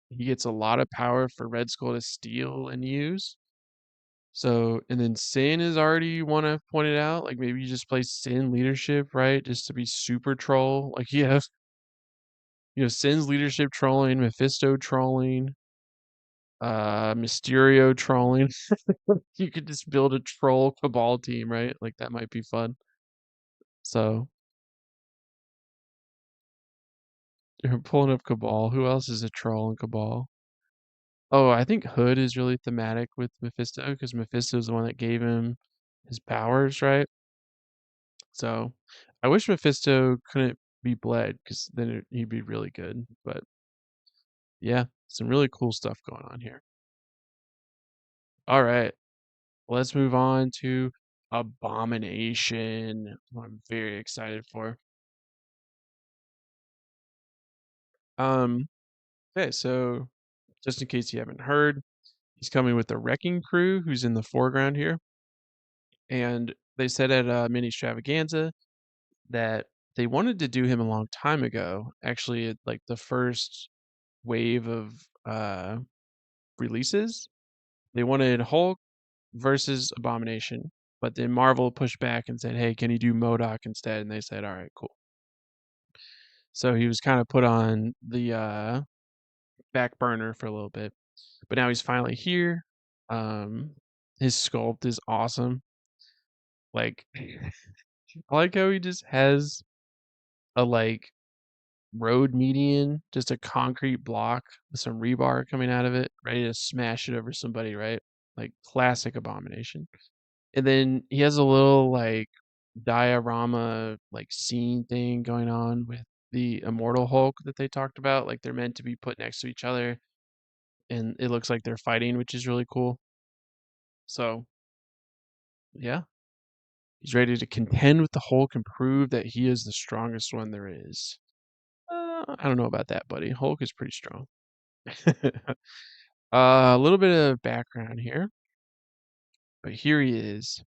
He gets a lot of power for Red Skull to steal and use. So, and then Sin is already one I've pointed out. Like maybe you just play Sin leadership, right? Just to be super troll. Like you have, Sin's leadership trolling, Mephisto trolling, Mysterio trolling. You could just build a troll Cabal team, right? Like that might be fun. So you're pulling up Cabal. Who else is a troll in Cabal? Oh, I think Hood is really thematic with Mephisto because Mephisto is the one that gave him his powers, right? So I wish Mephisto couldn't be bled because then he'd be really good. But yeah, some really cool stuff going on here. All right, let's move on to Abomination. Who I'm very excited for. Um, okay, so just in case you haven't heard, he's coming with the Wrecking Crew, who's in the foreground here. And they said at Mini Extravaganza that they wanted to do him a long time ago. Actually, like the first wave of uh, releases, they wanted Hulk versus Abomination, but then Marvel pushed back and said, "Hey, can you do MODOK instead?" And they said, "All right, cool." So he was kind of put on the back burner for a little bit, but now he's finally here. His sculpt is awesome. Like, I like how he just has a like road median, just a concrete block with some rebar coming out of it, ready to smash it over somebody, right? Like classic Abomination. And then he has a little like diorama like scene thing going on with the Immortal Hulk that they talked about. Like they're meant to be put next to each other and it looks like they're fighting, which is really cool. So yeah, he's ready to contend with the Hulk and prove that he is the strongest one there is. I don't know about that, buddy. Hulk is pretty strong. A little bit of background here, but here he is,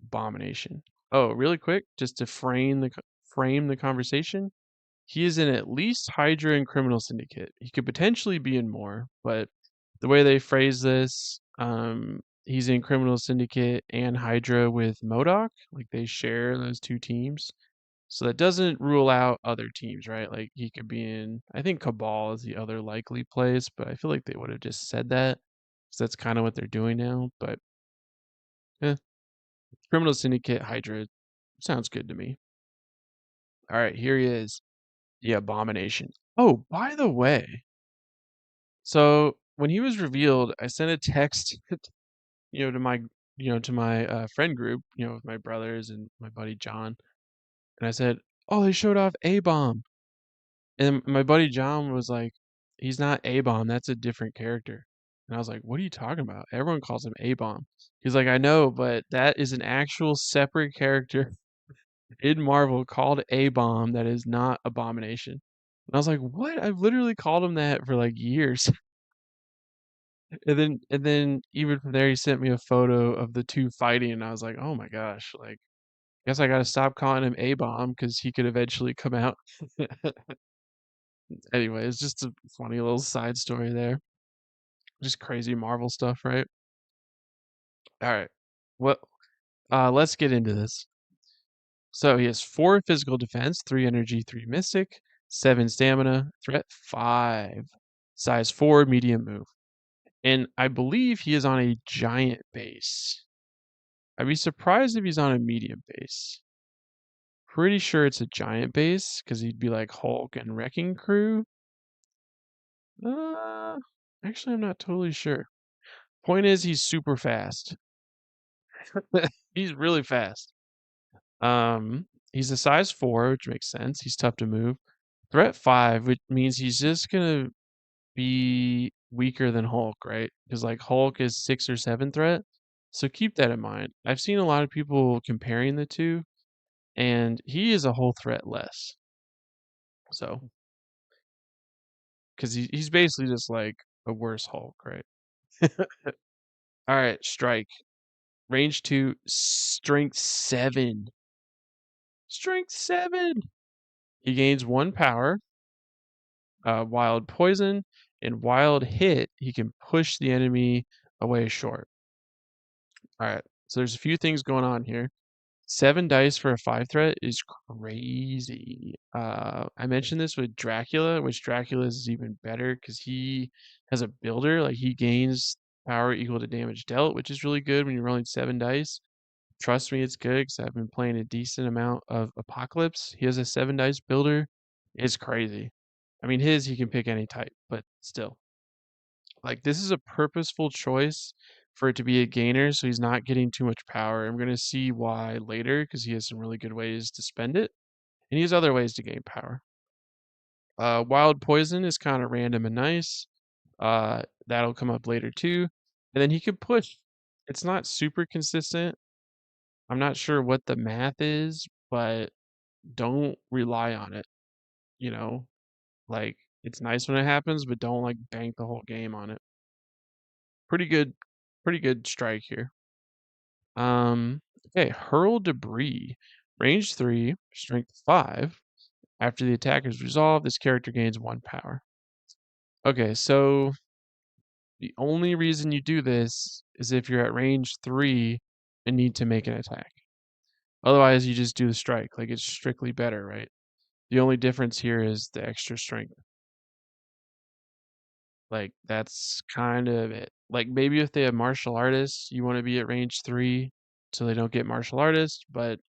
Abomination. Oh, really quick, just to frame the conversation. He is in at least Hydra and Criminal Syndicate. He could potentially be in more, but the way they phrase this, he's in Criminal Syndicate and Hydra with MODOK. Like they share those two teams. So that doesn't rule out other teams, right? Like he could be in, I think Cabal is the other likely place, but I feel like they would have just said that because that's kind of what they're doing now. But eh, Criminal Syndicate, Hydra sounds good to me. All right, here he is, the Abomination. Oh, by the way, so when he was revealed, I sent a text, to my, friend group, with my brothers and my buddy John, and I said, "Oh, they showed off A Bomb." And my buddy John was like, "He's not A-Bomb, that's a different character." And I was like, "What are you talking about? Everyone calls him A-Bomb." He's like, "I know, but that is an actual separate character in Marvel called A-Bomb that is not Abomination." And I was like, "What? I've literally called him that for like years." And then even from there he sent me a photo of the two fighting and I was like, "Oh my gosh, like guess I gotta stop calling him A-Bomb because he could eventually come out." Anyway, it's just a funny little side story there. Just crazy Marvel stuff, right? All right. Well, let's get into this. So he has 4 physical defense, 3 energy, 3 mystic, 7 stamina, threat 5, size 4, medium move. And I believe he is on a giant base. I'd be surprised if he's on a medium base. Pretty sure it's a giant base because he'd be like Hulk and Wrecking Crew. Uh, actually, I'm not totally sure. Point is, he's super fast. He's really fast. He's a size 4, which makes sense. He's tough to move. Threat 5, which means he's just gonna be weaker than Hulk, right? Because like Hulk is 6 or 7 threat. So keep that in mind. I've seen a lot of people comparing the two, and he is a whole threat less. So, because he's basically just like a worse Hulk, right? All right, strike. Range 2, strength 7. Strength 7! He gains 1 power, wild poison, and wild hit. He can push the enemy away short. All right, so there's a few things going on here. 7 dice for a 5 threat is crazy. I mentioned this with Dracula, which Dracula is even better because he has a builder. Like he gains power equal to damage dealt, which is really good when you're rolling 7 dice. Trust me, it's good because I've been playing a decent amount of Apocalypse. He has a 7 dice builder. It's crazy. I mean, he can pick any type, but still. Like, this is a purposeful choice for it to be a gainer, so he's not getting too much power. I'm going to see why later because he has some really good ways to spend it, and he has other ways to gain power. Wild Poison is kind of random and nice. That'll come up later too. And then he can push. It's not super consistent. I'm not sure what the math is, but don't rely on it, you know? Like, it's nice when it happens, but don't, like, bank the whole game on it. Pretty good pretty good strike here. Okay, Hurl Debris. Range 3, strength 5. After the attack is resolved, this character gains 1 power. Okay, so the only reason you do this is if you're at range 3 and need to make an attack. Otherwise, you just do the strike, like, it's strictly better, right? The only difference here is the extra strength. Like, that's kind of it. Like, maybe if they have martial artists, you wanna be at range 3 so they don't get martial artists, but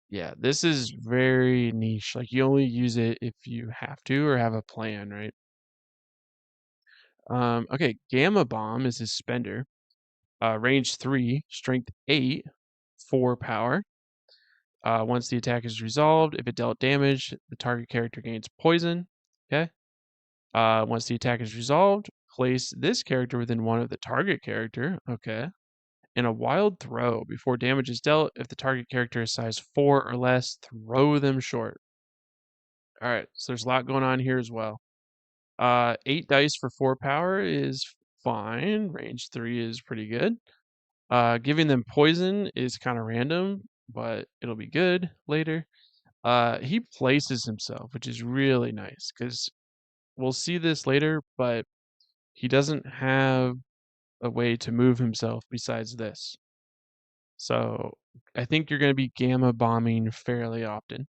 yeah, this is very niche. Like, you only use it if you have to or have a plan, right? Okay, Gamma Bomb is his spender. Range 3, strength 8, 4 power. Once the attack is resolved, if it dealt damage, the target character gains poison. Okay. Once the attack is resolved, place this character within one of the target character. Okay. In a wild throw, before damage is dealt, if the target character is size 4 or less, throw them short. All right, so there's a lot going on here as well. 8 dice for 4 power is fine. Range 3 is pretty good. Giving them poison is kind of random, but it'll be good later. He places himself, which is really nice because we'll see this later, but he doesn't have a way to move himself besides this. So I think you're going to be gamma bombing fairly often.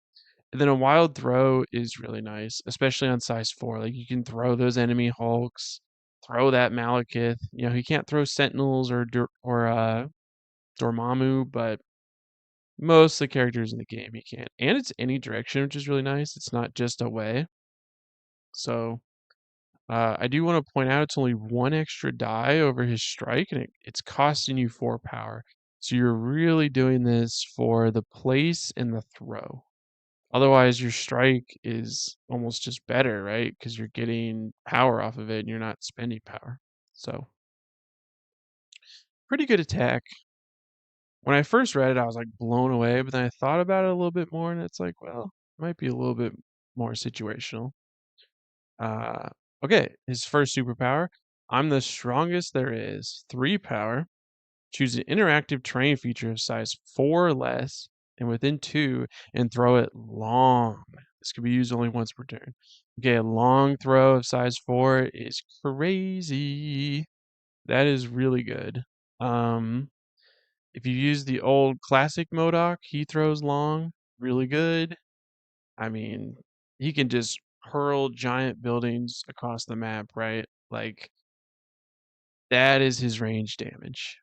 And then a wild throw is really nice, especially on size 4. Like you can throw those enemy hulks, throw that Malekith. You know, he can't throw sentinels or Dormammu, but most of the characters in the game he can. And it's any direction, which is really nice. It's not just away. So I do want to point out it's only 1 extra die over his strike, and it's costing you 4 power. So you're really doing this for the place and the throw. Otherwise, your strike is almost just better, right? Because you're getting power off of it and you're not spending power. So, pretty good attack. When I first read it, I was like blown away, but then I thought about it a little bit more and it's like, well, it might be a little bit more situational. Uh, okay, his first superpower, I'm the strongest there is. 3 power. Choose an interactive terrain feature of size 4 or less and within 2 and throw it long. This can be used only once per turn. Okay, a long throw of size 4 is crazy. That is really good. If you use the old classic Modoc, he throws long, really good. I mean, he can just hurl giant buildings across the map, right? Like, that is his range damage.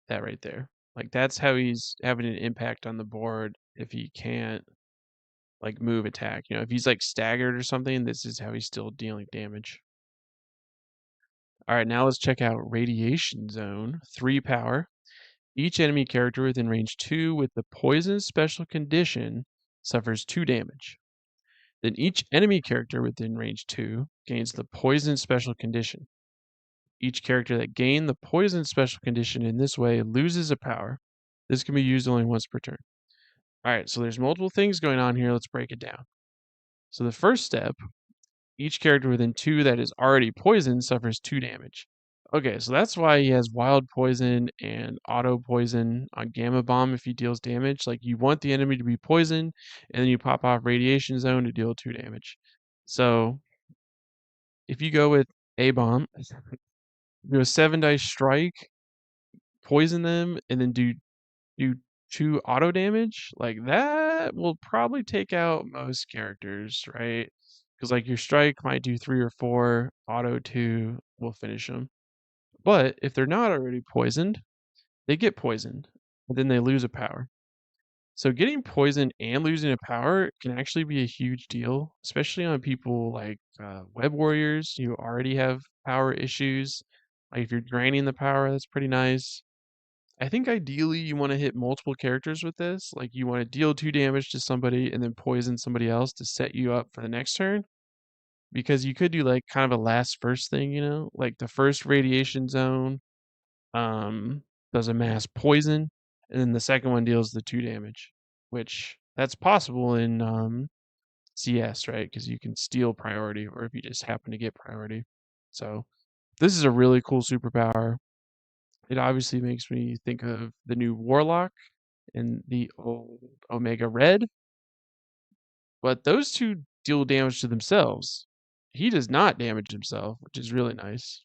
That right there. Like, that's how he's having an impact on the board if he can't, like, move attack. You know, if he's, like, staggered or something, this is how he's still dealing damage. Alright, now let's check out Radiation Zone. 3 power. Each enemy character within range 2 with the poison special condition suffers 2 damage. Then each enemy character within range 2 gains the poison special condition. Each character that gained the poison special condition in this way loses a power. This can be used only once per turn. Alright, so there's multiple things going on here. Let's break it down. So the first step, each character within 2 that is already poisoned suffers 2 damage. Okay, so that's why he has wild poison and auto poison on Gamma Bomb if he deals damage. Like you want the enemy to be poisoned, and then you pop off Radiation Zone to deal 2 damage. So if you go with A Bomb, do a 7 dice strike, poison them, and then do 2 auto damage, like that will probably take out most characters, right? Because like your strike might do 3 or 4, auto 2 will finish them. But if they're not already poisoned, they get poisoned, and then they lose a power. So getting poisoned and losing a power can actually be a huge deal, especially on people like web warriors who already have power issues. Like if you're draining the power, that's pretty nice. I think ideally you want to hit multiple characters with this. Like you want to deal 2 damage to somebody and then poison somebody else to set you up for the next turn. Because you could do like kind of a last first thing, you know, like the first radiation zone um, does a mass poison, and then the second one deals the 2 damage, which that's possible in CS, right? Because you can steal priority, or if you just happen to get priority. So this is a really cool superpower. It obviously makes me think of the new Warlock and the old Omega Red, but those two deal damage to themselves. He does not damage himself, which is really nice.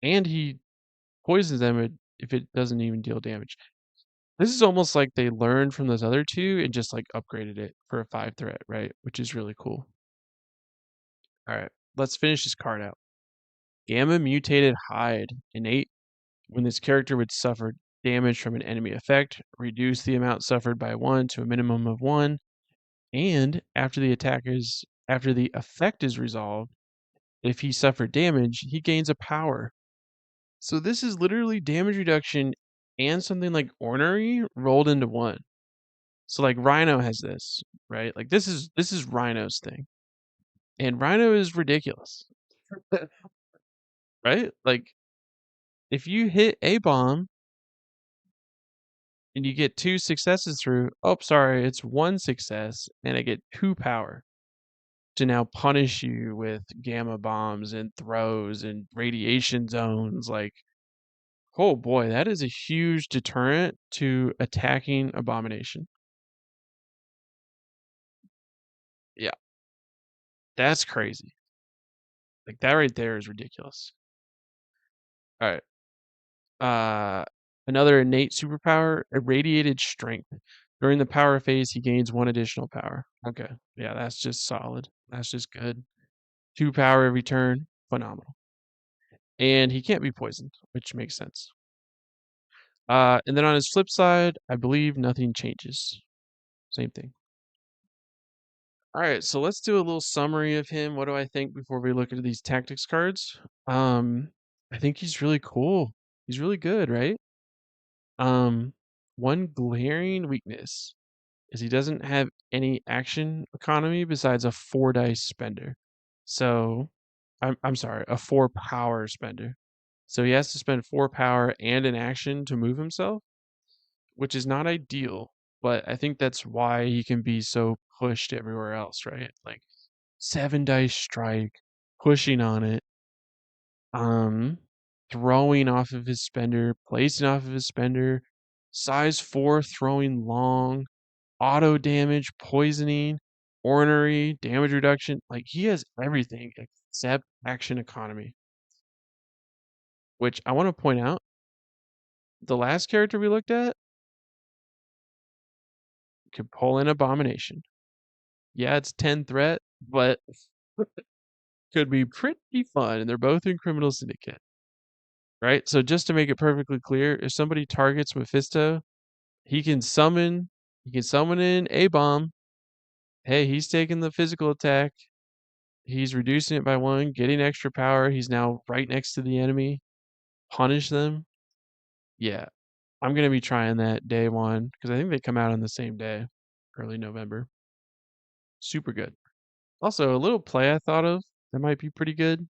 And he poisons them if it doesn't even deal damage. This is almost like they learned from those other 2 and just, like, upgraded it for a 5 threat, right? Which is really cool. Alright, let's finish this card out. Gamma Mutated Hide. Innate. When this character would suffer damage from an enemy effect, reduce the amount suffered by 1 to a minimum of 1, and after the effect is resolved, if he suffered damage, he gains a power. So this is literally damage reduction and something like Ornery rolled into 1. So like Rhino has this, right? Like this is Rhino's thing. And Rhino is ridiculous. Right? Like if you hit a bomb and you get 2 successes through, oh sorry, it's 1 success and I get 2 power to now punish you with gamma bombs and throws and radiation zones. Like, oh boy, that is a huge deterrent to attacking Abomination. Yeah, that's crazy. Like, that right there is ridiculous. Alright. Uh, Another innate superpower, irradiated strength. During the power phase, he gains 1 additional power. Okay. Yeah, that's just solid. That's just good. 2 power every turn. Phenomenal. And he can't be poisoned, which makes sense. And then on his flip side, I believe nothing changes. Same thing. Alright, so let's do a little summary of him. What do I think before we look at these tactics cards? I think he's really cool. He's really good, right? Um, One glaring weakness is he doesn't have any action economy besides a 4 dice spender. So, I'm sorry, a 4 power spender. So he has to spend 4 power and an action to move himself, which is not ideal, but I think that's why he can be so pushed everywhere else, right? Like 7 dice strike, pushing on it, um, throwing off of his spender, placing off of his spender, size 4 throwing long, auto damage, poisoning, ornery, damage reduction. Like he has everything except action economy, which I want to point out. The last character we looked at could pull in Abomination. Yeah, it's 10 threat, but could be pretty fun. And they're both in Criminal Syndicate, right? So just to make it perfectly clear, if somebody targets Mephisto, he can summon in a bomb. Hey, he's taking the physical attack. He's reducing it by 1, getting extra power. He's now right next to the enemy. Punish them. Yeah, I'm gonna be trying that day 1 because I think they come out on the same day, early November. Super good. Also, a little play I thought of that might be pretty good.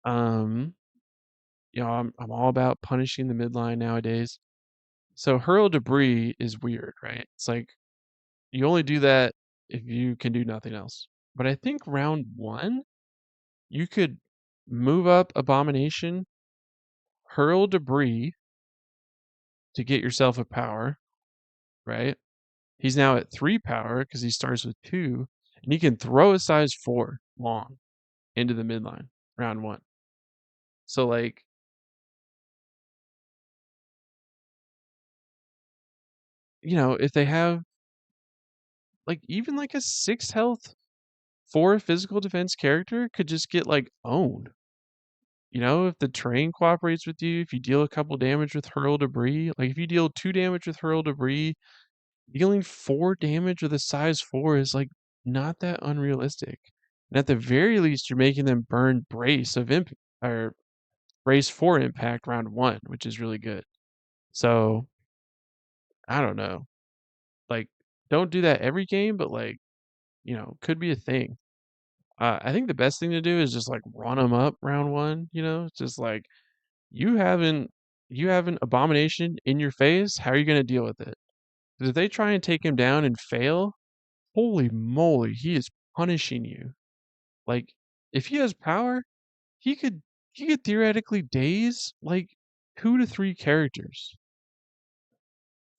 Um, I'm all about punishing the midline nowadays. So hurl debris is weird, right? It's like you only do that if you can do nothing else. But I think round 1, you could move up Abomination, hurl debris to get yourself a power, right? He's now at 3 power because he starts with 2, and he can throw a size 4 long into the midline round 1. So, like, if they have like even like a 6 health 4 physical defense character could just get like owned. If the terrain cooperates with you, if you deal a couple damage with hurl debris, like if you deal 2 damage with hurl debris, dealing 4 damage with a size 4 is like not that unrealistic. And at the very least, you're making them burn brace of or brace for impact round 1, which is really good. So I don't know. Like, don't do that every game, but like, could be a thing. I think the best thing to do is just like run them up round 1. Just like you have an abomination in your face. How are you going to deal with it? Because if they try and take him down and fail, holy moly, he is punishing you. Like, if he has power, he could he could theoretically daze like 2 to 3 characters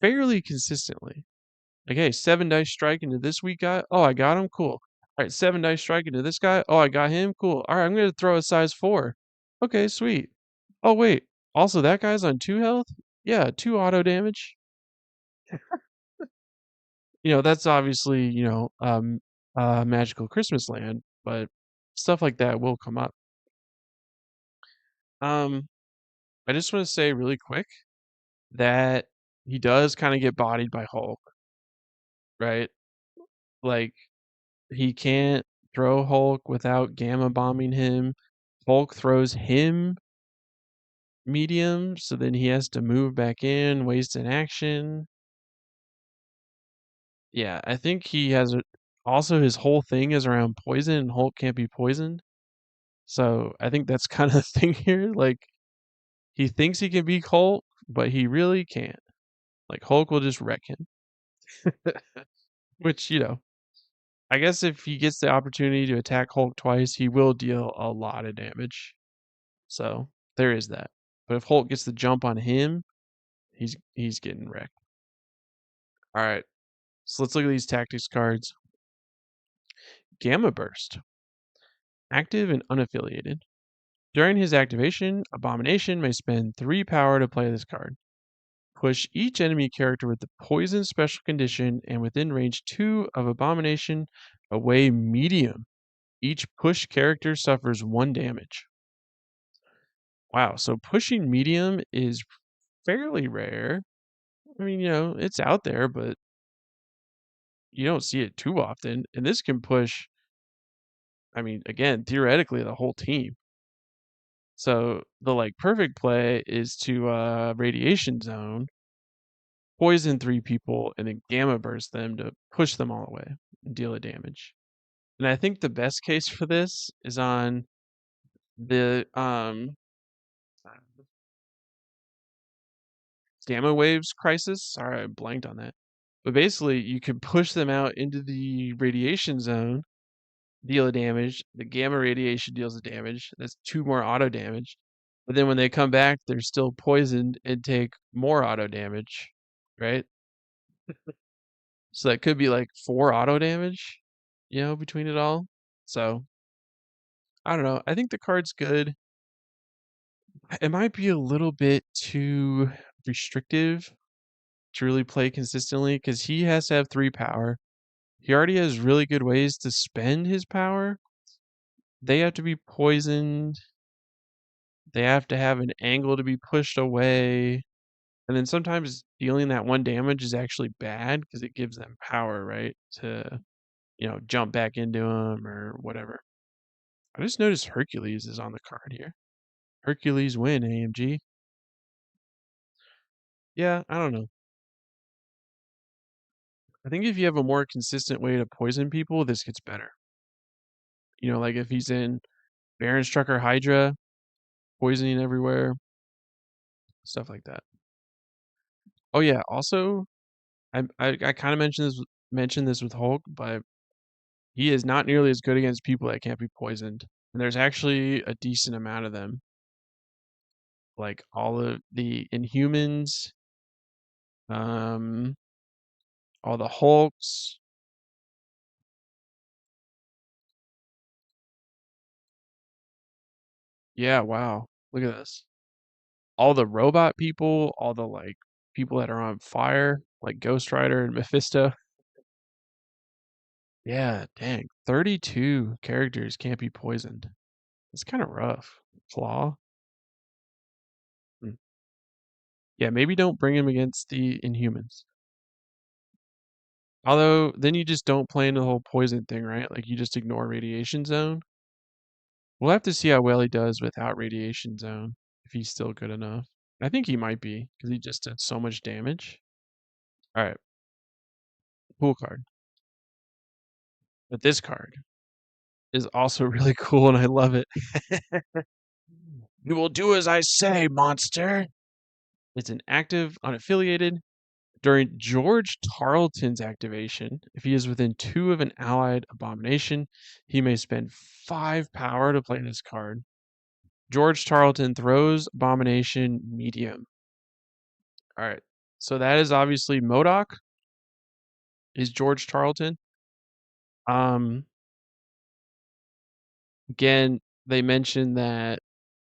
fairly consistently. Like, hey, 7 dice strike into this weak guy. Oh, I got him. Cool. All right, 7 dice strike into this guy. Oh, I got him. Cool. All right, I'm gonna throw a size 4. Okay, sweet. Oh wait, also that guy's on 2 health. Yeah, 2 auto damage. That's obviously magical Christmas land, but stuff like that will come up. Um, I just want to say really quick that he does kind of get bodied by Hulk, right? Like he can't throw Hulk without gamma bombing him. Hulk throws him medium, so then he has to move back in, waste an action. Yeah, I think he has also his whole thing is around poison and Hulk can't be poisoned. So I think that's kind of the thing here. Like he thinks he can beat Hulk, but he really can't. Like Hulk will just wreck him. Which, I guess if he gets the opportunity to attack Hulk twice, he will deal a lot of damage. So there is that. But if Hulk gets the jump on him, he's getting wrecked. All right. So let's look at these tactics cards. Gamma Burst. Active and unaffiliated. During his activation, Abomination may spend 3 power to play this card. Push each enemy character with the poison special condition and within range 2 of Abomination away medium. Each push character suffers 1 damage. Wow, so pushing medium is fairly rare. I mean, it's out there, but you don't see it too often. And this can push, I mean, again, theoretically, the whole team. So the perfect play is to radiation zone, poison 3 people, and then gamma burst them to push them all away and deal the damage. And I think the best case for this is on the gamma waves crisis. Sorry, I blanked on that. But basically, you can push them out into the radiation zone, deal the damage. The gamma radiation deals the damage. That's 2 more auto damage. But then when they come back, they're still poisoned and take more auto damage, right? So that could be 4 auto damage, between it all. So I don't know. I think the card's good. It might be a little bit too restrictive to really play consistently because he has to have 3 power. He already has really good ways to spend his power. They have to be poisoned. They have to have an angle to be pushed away. And then sometimes dealing that 1 damage is actually bad because it gives them power, right? To, jump back into him or whatever. I just noticed Hercules is on the card here. Hercules win, AMG. Yeah, I don't know. I think if you have a more consistent way to poison people, this gets better. Like if he's in Baron Strucker Hydra, poisoning everywhere, stuff like that. Oh yeah, also I kind of mentioned this with Hulk, but he is not nearly as good against people that can't be poisoned. And there's actually a decent amount of them. Like all of the Inhumans, um, all the Hulks. Yeah, wow. Look at this. All the robot people, all the people that are on fire, like Ghost Rider and Mephisto. Yeah, dang. 32 characters can't be poisoned. It's kind of rough. Claw. Hmm. Yeah, maybe don't bring him against the Inhumans. Although, then you just don't play into the whole poison thing, right? Like, you just ignore Radiation Zone. We'll have to see how well he does without Radiation Zone, if he's still good enough. I think he might be, because he just did so much damage. Alright, cool card. But this card is also really cool, and I love it. You will do as I say, monster! It's an active, unaffiliated. During George Tarleton's activation, if he is within 2 of an allied abomination, he may spend 5 power to play this card. George Tarleton throws abomination medium. Alright, so that is obviously MODOK, is George Tarleton. Um, Again, they mentioned that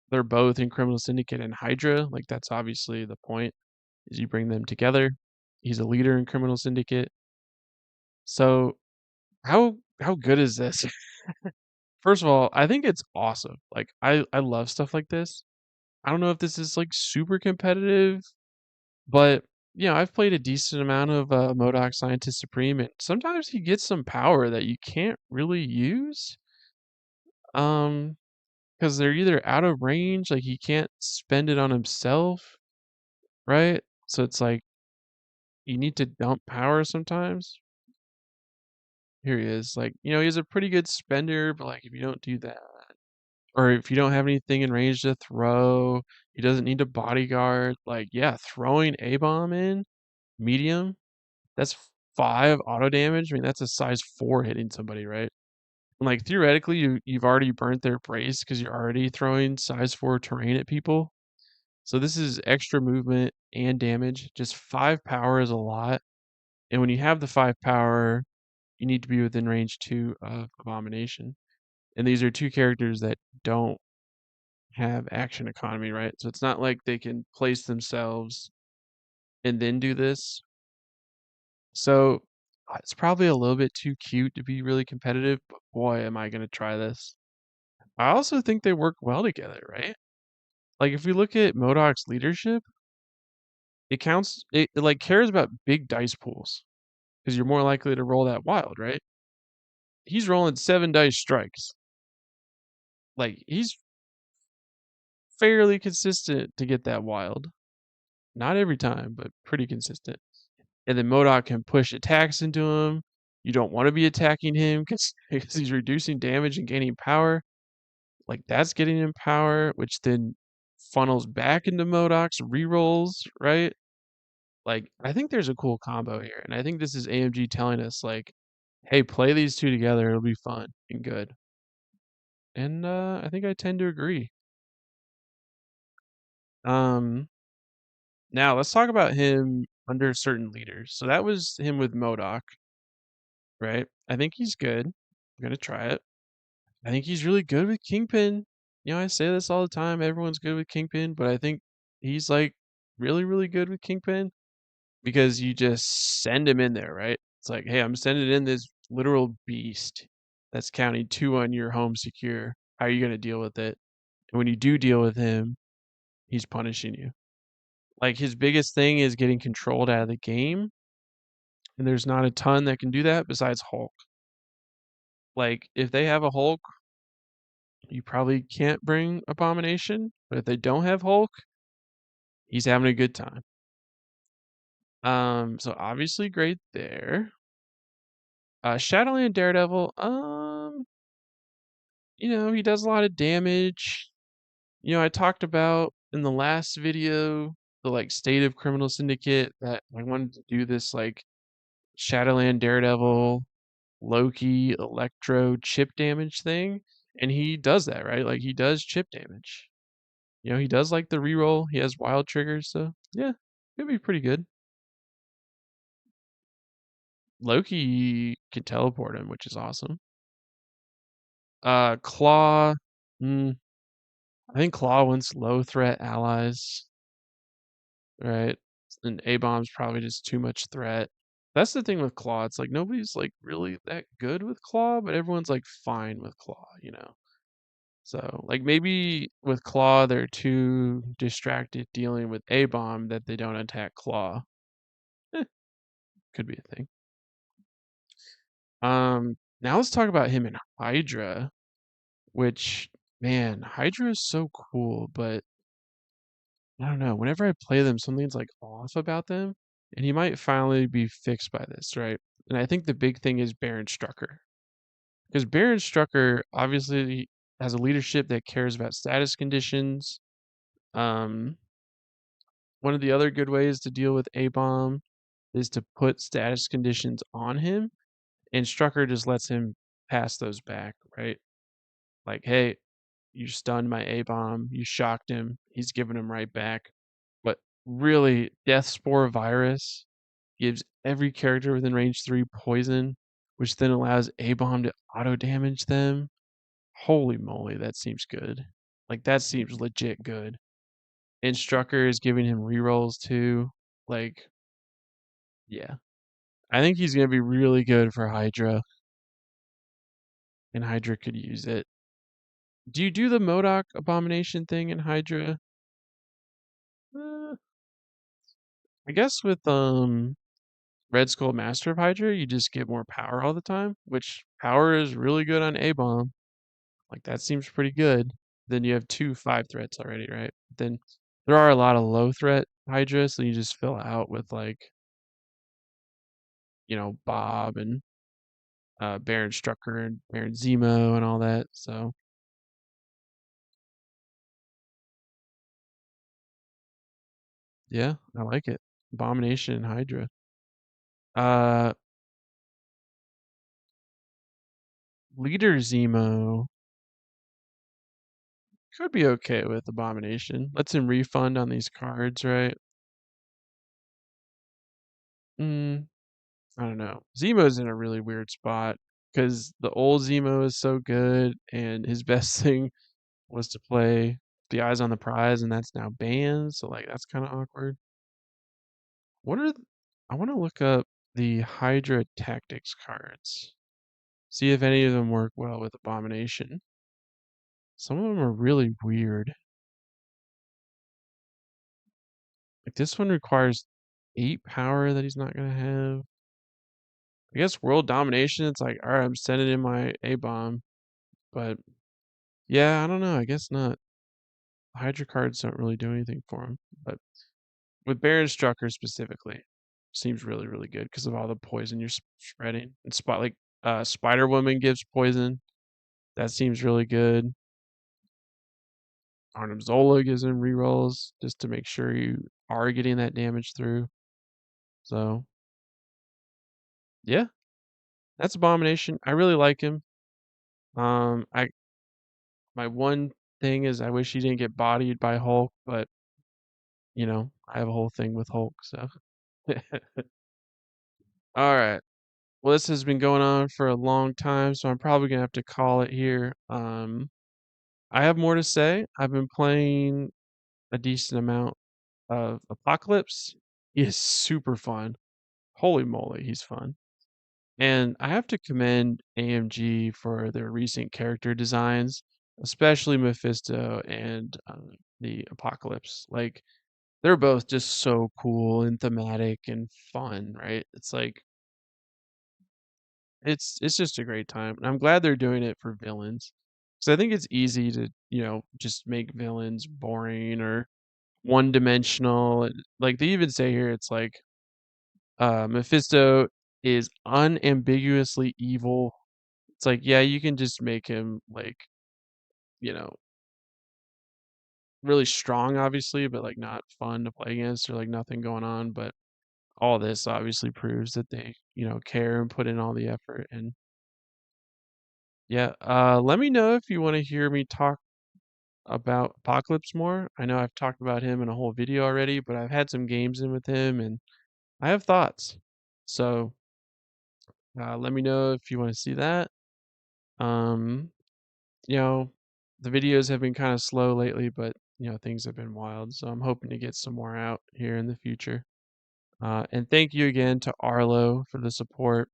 they're both in Criminal Syndicate and Hydra. Like, that's obviously the point, is you bring them together. He's a leader in Criminal Syndicate. So how good is this? First of all, I think it's awesome. Like I love stuff like this. I don't know if this is super competitive, but I've played a decent amount of MODOK Scientist Supreme, and sometimes he gets some power that you can't really use. Because they're either out of range, like he can't spend it on himself, right? So it's like you need to dump power sometimes. Here he is. Like, he's a pretty good spender, but if you don't do that, or if you don't have anything in range to throw, he doesn't need a bodyguard. Yeah, throwing A bomb in medium, that's 5 auto damage. I mean, that's a size 4 hitting somebody, right? And theoretically, you've already burnt their brace because you're already throwing size 4 terrain at people. So this is extra movement and damage. Just 5 power is a lot. And when you have the 5 power, you need to be within range 2 of Abomination. And these are two characters that don't have action economy, right? So it's not like they can place themselves and then do this. So it's probably a little bit too cute to be really competitive, but boy, am I going to try this. I also think they work well together, right? Like if we look at MODOK's leadership, it like cares about big dice pools because you're more likely to roll that wild, right? He's rolling 7 dice strikes. Like he's fairly consistent to get that wild. Not every time, but pretty consistent. And then MODOK can push attacks into him. You don't want to be attacking him because he's reducing damage and gaining power. Like that's getting him power, which then funnels back into MODOK's rerolls, right? Like I think there's a cool combo here, and I think this is AMG telling us like, hey, play these two together, it'll be fun and good. And I think I tend to agree. Um, Now let's talk about him under certain leaders. So that was him with MODOK, right? I think he's good. I'm gonna try it. I think he's really good with Kingpin. You know, I say this all the time. Everyone's good with Kingpin, but I think he's like really, really good with Kingpin because you just send him in there, right? It's like, hey, I'm sending in this literal beast that's counting 2 on your home secure. How are you gonna deal with it? And when you do deal with him, he's punishing you. Like his biggest thing is getting controlled out of the game, and there's not a ton that can do that besides Hulk. Like if they have a Hulk, you probably can't bring Abomination, but if they don't have Hulk, he's having a good time. So obviously great there. Shadowland Daredevil, he does a lot of damage. I talked about in the last video the like state of criminal syndicate that I wanted to do this like Shadowland Daredevil, Loki, Electro chip damage thing, and he does that, right? Like he does chip damage. He does like the reroll. He has wild triggers, so yeah, it'd be pretty good. Loki can teleport him, which is awesome. Claw. Mm, I think Claw wants low threat allies, right? And A bomb's probably just too much threat. That's the thing with Claw. It's like nobody's like really that good with Claw, but everyone's like fine with Claw. So like maybe with Claw they're too distracted dealing with A bomb that they don't attack Claw. Eh, could be a thing. Now let's talk about him in Hydra, which man, Hydra is so cool, but I don't know. Whenever I play them, something's like off about them, and he might finally be fixed by this, right? And I think the big thing is Baron Strucker, because Baron Strucker obviously has a leadership that cares about status conditions. Um, One of the other good ways to deal with A bomb is to put status conditions on him, and Strucker just lets him pass those back, right? Like, hey, you stunned my A bomb, you shocked him, he's giving him right back. But really, Death Spore Virus gives every character within range 3 poison, which then allows A bomb to auto damage them. Holy moly, that seems good. Like, that seems legit good. And Strucker is giving him rerolls too. Like, yeah. I think he's going to be really good for Hydra, and Hydra could use it. Do you do the MODOK Abomination thing in Hydra? Uh, I guess with Red Skull Master of Hydra, you just get more power all the time, which power is really good on A-bomb. Like that seems pretty good. Then you have 2 5 threats already, right? Then there are a lot of low threat Hydra, so you just fill out with like, Bob and Baron Strucker and Baron Zemo and all that. So yeah, I like it. Abomination and Hydra. Uh Leader Zemo could be okay with Abomination. Lets him refund on these cards, right? Mm, I don't know. Zemo's in a really weird spot because the old Zemo is so good, and his best thing was to play the Eyes on the Prize, and that's now banned. So like that's kind of awkward. What are I want to look up the Hydra Tactics cards. See if any of them work well with Abomination. Some of them are really weird. Like this one requires 8 power that he's not gonna have. I guess world domination, it's like, alright, I'm sending in my A bomb. But yeah, I don't know. I guess not. Hydra cards don't really do anything for him. But with Baron Strucker specifically, seems really, really good because of all the poison you're spreading. And spot like Spider Woman gives poison. That seems really good. Arnim Zola gives him rerolls just to make sure you are getting that damage through. So yeah, that's Abomination. I really like him. I my one thing is I wish he didn't get bodied by Hulk, but I have a whole thing with Hulk, so. All right. Well, this has been going on for a long time, so I'm probably gonna have to call it here. I have more to say. I've been playing a decent amount of Apocalypse. He is super fun. Holy moly, he's fun. And I have to commend AMG for their recent character designs, especially Mephisto and the Apocalypse. Like, they're both just so cool and thematic and fun, right? It's like it's just a great time. And I'm glad they're doing it for villains. So I think it's easy to, just make villains boring or one-dimensional. Like they even say here, it's like Mephisto is unambiguously evil. It's like, yeah, you can just make him like, you know, really strong, obviously, but like not fun to play against or like nothing going on. But all this obviously proves that they, care and put in all the effort. And yeah, let me know if you want to hear me talk about Apocalypse more. I know I've talked about him in a whole video already, but I've had some games in with him and I have thoughts. So let me know if you want to see that. Um, you know, the videos have been kind of slow lately, but things have been wild. So I'm hoping to get some more out here in the future. And thank you again to Arlo for the support.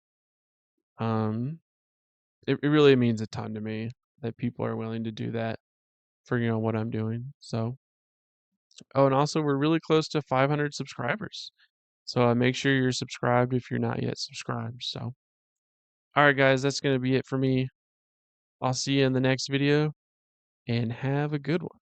Um, it really means a ton to me that people are willing to do that for what I'm doing. So, oh, and also we're really close to 500 subscribers. So make sure you're subscribed if you're not yet subscribed. So, all right, guys, that's gonna be it for me. I'll see you in the next video, and have a good one.